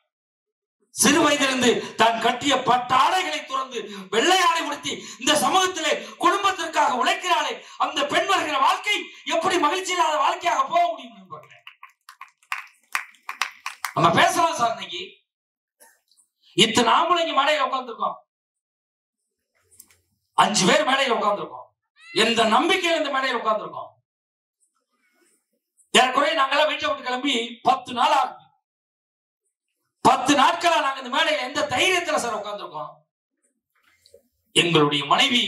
B: சிறு வயதிலிருந்து தான் கட்டிய பட்டாடைகளை துறந்து வெள்ளை ஆடை உடுத்தி இந்த சமூகத்திலே குடும்பத்திற்காக உழைக்கிறாளே அந்த பெண் வருகிற வாழ்க்கை எப்படி மகிழ்ச்சி இல்லாத வாழ்க்கையாக போக முடியும் நண்பர்களே? நம்ம பேசலாம் சார். இன்னைக்கு இத்தனை ஆம்பளைங்க மேடையில உட்கார்ந்துருக்கோம், 5 பேர் மேடையில உட்கார்ந்துருக்கோம். எந்த நம்பிக்கையில் இந்த மேடையில் உட்கார்ந்துருக்கோம்? ஏறக்குறைய நாங்கெல்லாம் வீட்டை விட்டு கிளம்பி 10 நாள் ஆகுது. 10 நாட்களா நாங்க இந்த மேடையில எந்த தைரியத்துல சார் உட்கார்ந்துருக்கோம்? எங்களுடைய மனைவி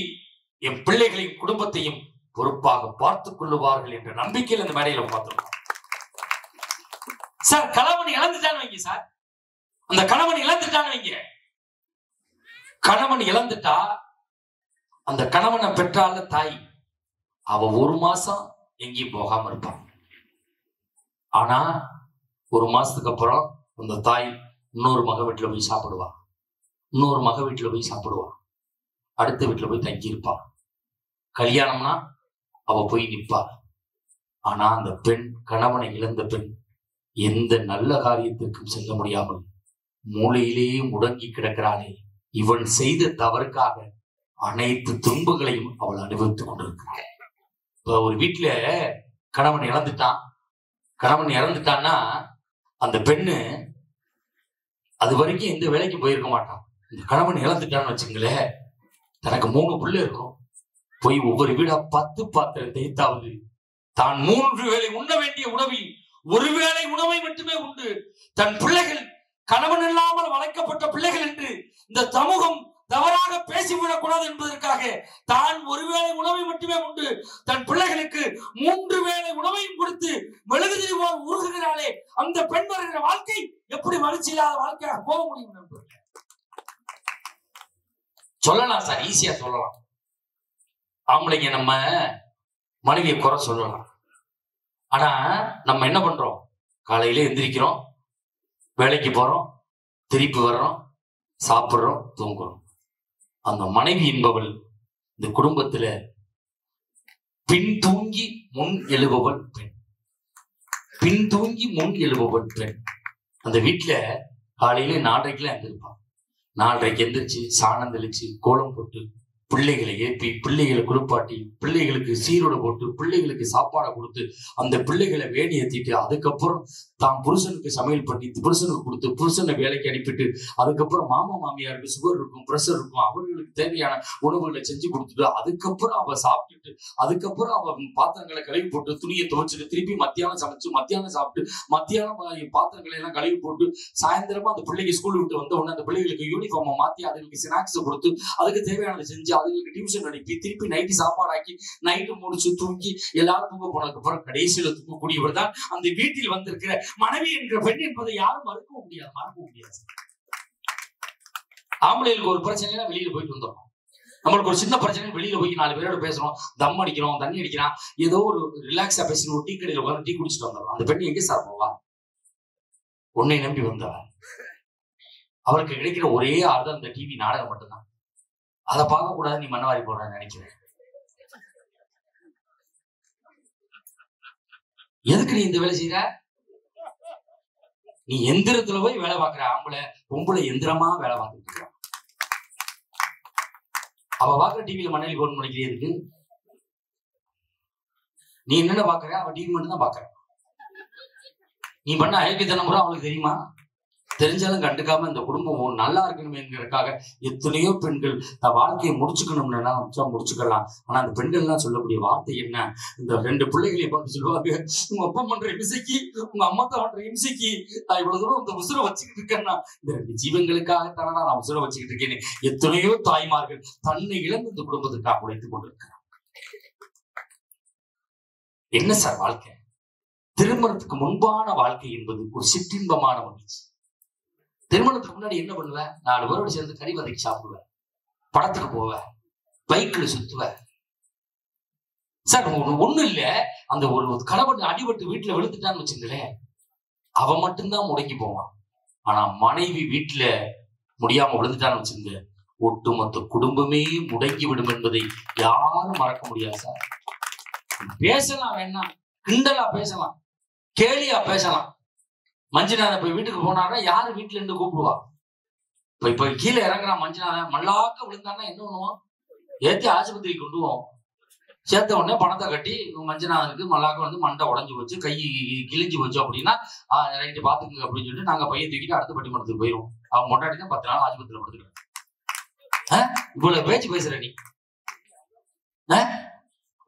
B: என் பிள்ளைகளையும் குடும்பத்தையும் பொறுப்பாக பார்த்துக் கொள்ளுவார்கள் என்ற நம்பிக்கையில் இந்த மேடையில உட்கார்ந்துருக்கோம். சார், கணவன் இழந்துட்டான்னு வைங்க சார், அந்த கணவன் இழந்துட்டான்னு வைங்க. கணவன் இழந்துட்டா அந்த கணவனை பெற்றால தாய், அவ 1 மாசம் எங்கேயும் போகாம இருப்பான். ஆனா 1 மாசத்துக்கு அப்புறம் அந்த தாய் இன்னொரு மக வீட்டுல போய் சாப்பிடுவா, இன்னொரு மக வீட்டுல போய் சாப்பிடுவா, அடுத்த வீட்டுல போய் தங்கி இருப்பா. கல்யாணம்னா அவ போய் நிற்பா. ஆனா அந்த பெண், கணவனை இழந்த பெண், எந்த நல்ல காரியத்திற்கும் செல்ல முடியாமல் மூளையிலேயே முடங்கி கிடக்கிறாளே. இவன் செய்த தவறுக்காக அனைத்து துன்பங்களையும் அவள் அனுபவித்துக் கொண்டிருக்கிறாள். இப்ப ஒரு வீட்டுல கணவன் இறந்துட்டான்னா அந்த பெண்ணு அது வரைக்கும் எந்த வேலைக்கும் போயிருக்க மாட்டான். இந்த கணவன் இழந்துட்டான்னு வச்சுங்களேன், தனக்கு 3 பிள்ளை இருக்கும், போய் ஒவ்வொரு வீடா 10 பாத்திரம் தேய்த்தாவது தான் 3 வேளை உண்ண வேண்டிய உணவில் 1 வேளை உணவை மட்டுமே உண்டு தன் பிள்ளைகள், கணவன் இல்லாமல் வளர்க்கப்பட்ட பிள்ளைகள் என்று இந்த சமூகம் தவறாக பேசிவிடக் கூடாது என்பதற்காக தான் 1 வேளை உணவை மட்டுமே உண்டு தன் பிள்ளைகளுக்கு 3 வேளை உணவையும் கொடுத்து மெழுகுதிரி போல் உருகுகிறாளே அந்த பெண் வருகிற வாழ்க்கை எப்படி மகிழ்ச்சி இல்லாத வாழ்க்கையாக போக முடியும் நண்பர்களே? சொல்லலாம் சார், ஈஸியா சொல்லலாம். ஆம்பளைங்க நம்ம மனைவியை குறை சொல்லலாம். ஆனா நம்ம என்ன பண்றோம்? காலையில எந்திரிக்கிறோம், வேலைக்கு போறோம், திருப்பி வர்றோம், சாப்பிடுறோம், தூங்குறோம். அந்த மனைவி என்பவள் இந்த குடும்பத்துல பின்தூங்கி முன் எழுபவள் பெண். பின்தூங்கி முன் எழுபவள் பெண். அந்த வீட்டுல காலையில 4:30 எழுந்திருப்பான். 4:30 எந்திரிச்சு சாணம் தெளிச்சு கோலம் போட்டு பிள்ளைகளை ஏற்றி பிள்ளைகளை குளிப்பாட்டி பிள்ளைகளுக்கு சீரோடு போட்டு பிள்ளைகளுக்கு சாப்பாடை கொடுத்து அந்த பிள்ளைகளை வேணி ஏற்றிட்டு அதுக்கப்புறம் தான் புருஷனுக்கு சமையல் பண்ணி புருஷனுக்கு கொடுத்து புருஷனை வேலைக்கு அனுப்பிட்டு அதுக்கப்புறம் மாமா மாமியாருக்கு சுகர் இருக்கும், பிரஷர் இருக்கும், அவர்களுக்கு தேவையான உணவுகளை செஞ்சு கொடுத்துட்டு அதுக்கப்புறம் அவ சாப்பிட்டுட்டு அதுக்கப்புறம் அவ பாத்திரங்களை கழுவி போட்டு துணியை துவைச்சிட்டு திருப்பி மத்தியானம் சமைச்சு மத்தியானம் சாப்பிட்டு மத்தியானம் பாத்திரங்களை எல்லாம் கழுவி போட்டு சாயந்தரமா அந்த பிள்ளைக்கு ஸ்கூல் விட்டு வந்த உடனே அந்த பிள்ளைகளுக்கு யூனிஃபார்மை மாத்தி அதுகளுக்கு ஸ்நாக்ஸ் கொடுத்து அதுக்கு தேவையானதை செஞ்சு அதுகளுக்கு டியூஷன் அனுப்பி திருப்பி நைட்டு சாப்பாடாக்கி நைட்டு முடிச்சு தூங்கி எல்லாரும் தூங்க போனதுக்கு அப்புறம் கடைசியில தூங்கக்கூடியவர் தான் அந்த வீட்டில் வந்திருக்கிற மனைவி என்கிற பெண் என்பதை யாரும் மறுக்க முடியாது. ஆம்பளைகளுக்கு ஒரு பிரச்சனைனா வெளியில போயிட்டு வந்துடும். நம்மளுக்கு ஒரு சின்ன பிரச்சனை வெளியில போய் 4 பேரோட பேசுறோம், தம் அடிக்கிறோம், தண்ணி அடிக்கிறான், ஏதோ ஒரு ரிலாக்ஸா பேசணும், ஒரு டீ கடையில உட்காந்து டீ குடிச்சிட்டு வந்துடும். அந்த பெண் எங்கே சார் போவா? உன்னை நம்பி வந்தவன். அவருக்கு கிடைக்கிற ஒரே ஆறுதான் இந்த டிவி நாடகம் மட்டும்தான். அதை பார்க்க கூடாது நீ மண்ணவாரி போடுறன்னு நினைக்கிறேன். எதுக்கு நீ இந்த வேலை செய்யற? நீ எந்திரத்துல போய் வேலை பார்க்கிற ஆம்பளை பொம்பளை எந்திரமா வேலை பார்த்துட்டு இருக்க. அவ பார்க்குற டிவியில மணலி போன் பண்ணிக்கிறதுக்கு நீ என்னென்ன பாக்குற? அவ டிவி மட்டும் தான் பாக்குற. நீ பண்ண அயற்கைத்தனம் கூட அவளுக்கு தெரியுமா? தெரிஞ்சாலும் கண்டுக்காம இந்த குடும்பம் நல்லா இருக்கணுமேங்கிறதுக்காக எத்தனையோ பெண்கள் வாழ்க்கையை முடிச்சுக்கணும்னா முடிச்சுக்கலாம். ஆனா அந்த பெண்கள் எல்லாம் சொல்லக்கூடிய வார்த்தை என்ன? இந்த 2 பிள்ளைகளை பார்த்து சொல்லுவாங்க, உங்க அப்பா பண்ற இம்சைக்கு உங்க அம்மா தான் பண்ற இம்சைக்கு நான் இவ்வளவு தூரம் இந்த உசுரை வச்சுக்கிட்டு இருக்கேன்னா இந்த 2 ஜீவன்களுக்காகத்தானே நான் உசுரை வச்சுக்கிட்டு இருக்கேன்னு எத்தனையோ தாய்மார்கள் தன்னை இழந்து இந்த குடும்பத்துக்காக உழைத்துக் கொண்டிருக்கிறார். என்ன சார் வாழ்க்கை? திருமணத்துக்கு முன்பான வாழ்க்கை என்பது ஒரு சிற்றின்பமான மகிழ்ச்சி. திருமணத்துக்கு முன்னாடி என்ன பண்ணுவேன்? 4 பேரோடு சேர்ந்து கறி வதக்கி சாப்பிடுவேன், படத்துக்கு போவேன், பைக்கில் சுத்துவேன். சார் ஒண்ணு இல்ல, அந்த ஒரு கணவன் அடிபட்டு வீட்டுல விழுந்துட்டான்னு வச்சுங்களேன், அவன் மட்டும்தான் முடங்கி போவான். ஆனா மனைவி வீட்டுல முடியாம விழுந்துட்டான்னு வச்சுங்க, ஒட்டுமொத்த குடும்பமே முடங்கி விடும் என்பதை யாரும் மறக்க முடியாது சார். பேசலாம், வேணா கிண்டலா பேசலாம், கேலியா பேசலாம். மஞ்சுநாதன் போய் வீட்டுக்கு போனான்னா யாரு வீட்டுல இருந்து கூப்பிடுவா? இப்ப கீழே இறங்குறான் மஞ்சுநாதன், மல்லாக்க விழுந்தான்னா என்ன பண்ணுவோம்? ஏத்தி ஆஸ்பத்திரிக்கு கொண்டு போவோம். சேர்த்த உடனே பணத்தை கட்டி மஞ்சநாதனுக்கு மல்லாக்க வந்து மண்டை உடஞ்சி போச்சு, கை கிழிஞ்சு போச்சு அப்படின்னா ரைட்டு பாத்துக்குங்க அப்படின்னு சொல்லிட்டு நாங்க பையன் தூக்கிட்டு அடுத்த பட்டிமன்றத்துக்கு போயிடும். அவன் முன்னாடி தான் 10 நாள் ஆஸ்பத்திரியில படுத்துக்கிறேன். இவ்வளவு பேச்சு பேசுற நீ,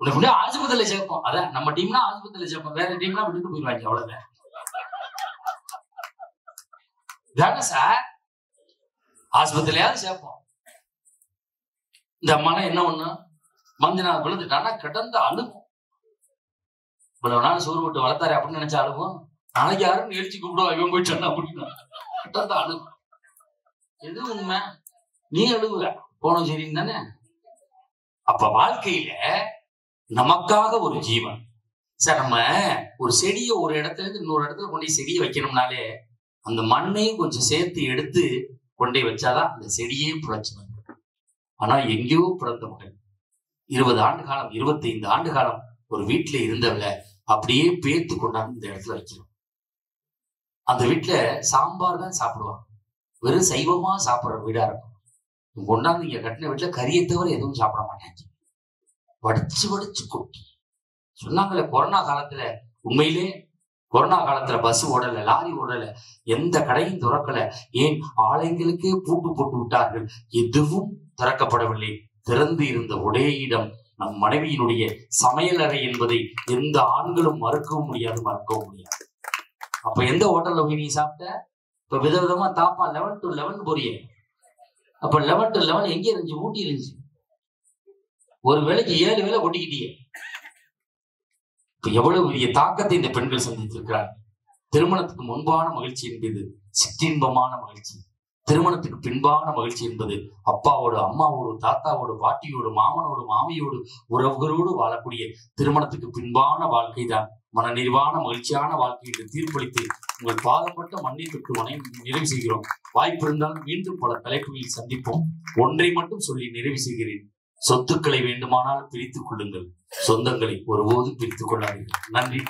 B: உனக்கு ஆஸ்பத்திரியில சேர்ப்போம். அதான் நம்ம டீம்னா ஆஸ்பத்திரியில சேர்ப்போம், வேற டீம்னா விட்டுட்டு போயிடுவாங்க. அவ்வளவுதான் தானே சார், ஆஸ்பத்திரியாவது சேர்ப்போம். இந்த அம்மாலாம் என்ன ஒண்ணு, மஞ்சநாதன் விழுந்துட்டானா கிடந்த அழுகும். இவ்வளவு நாள் சோறு விட்டு வளர்த்தாரு அப்படின்னு நினைச்சா அழுகும். நாளைக்கு யாரும் எழுச்சி கூப்பிடுவா, இவன் போயிட்டானா அப்படின்னா கிடந்த அழுகும். எது உண்மை? நீ அழுகுற போனோம் சரின்னு தானே. அப்ப வாழ்க்கையில நமக்காக ஒரு ஜீவன் சார். நம்ம ஒரு செடியை ஒரு இடத்துல இருந்து இன்னொரு இடத்துல கொண்டு செடியை வைக்கணும்னாலே அந்த மண்ணையும் கொஞ்சம் சேர்த்து எடுத்து கொண்டே வச்சாதான் அந்த செடியே புழைச்சு. ஆனா எங்கேயோ பிறந்த மகன் 20 ஆண்டு காலம் 25 ஆண்டு காலம் ஒரு வீட்டுல இருந்தவளை அப்படியே பேர்த்து கொண்டாந்து இந்த இடத்துல வைக்கிறோம். அந்த வீட்டுல சாம்பார் தான் சாப்பிடுவாங்க, வெறும் சைவமா சாப்பிடுற வீடா இருக்கும். கொண்டாந்து இங்க கட்டின வீட்டுல கறியை தவிர எதுவும் சாப்பிட மாட்டாங்க. வடிச்சு வடிச்சு கொட்டி சொன்னாங்களே கொரோனா காலத்துல, உண்மையிலே கொரோனா காலத்துல பஸ் ஓடல, லாரி ஓடல, எந்த கடையும் திறக்கல, ஏன் ஆலயங்களுக்கே பூட்டு போட்டு விட்டார்கள், எதுவும் திறக்கப்படவில்லை. திறந்து இருந்த ஒரே இடம் நம் மனைவியினுடைய சமையலறை என்பதை எந்த ஆண்களும் மறுக்கவும் முடியாது, மறக்கவும் முடியாது. அப்ப எந்த ஹோட்டல்ல போய் நீ சாப்பிட்ட? இப்ப விதவிதமா தாப்பா 11 to 11 போறிய. அப்ப 11 to 11 எங்க இருந்துச்சு? ஊட்டி இருந்துச்சு. ஒரு வேளைக்கு 7 வேளை கொட்டிக்கிட்டியே. இப்ப எவ்வளவு பெரிய தாக்கத்தை இந்த பெண்கள் சந்தித்திருக்கிறார். திருமணத்துக்கு முன்பான மகிழ்ச்சி என்பது சிற்றின்பமான மகிழ்ச்சி. திருமணத்துக்கு பின்பான மகிழ்ச்சி என்பது அப்பாவோடு, அம்மாவோடு, தாத்தாவோடு, பாட்டியோடு, மாமனோடு, மாமியோடு, உறவுகளோடு வாழக்கூடிய திருமணத்துக்கு பின்பான வாழ்க்கை தான் மனநிறைவான மகிழ்ச்சியான வாழ்க்கை என்று தீர்ப்பளித்து உங்கள் பாதப்பட்ட மண்ணில் தொட்டு நிறைவு செய்கிறோம். வாய்ப்பு இருந்தால் மீண்டும் பல தலைப்புகளில் சந்திப்போம். ஒன்றை மட்டும் சொல்லி நிறைவு செய்கிறேன். சொத்துக்களை வேண்டுமானால் பிரித்துக் கொள்ளுங்கள், சொந்தங்களை ஒருபோதும் பிரித்துக் கொள்ளாதீர்கள். நன்றி.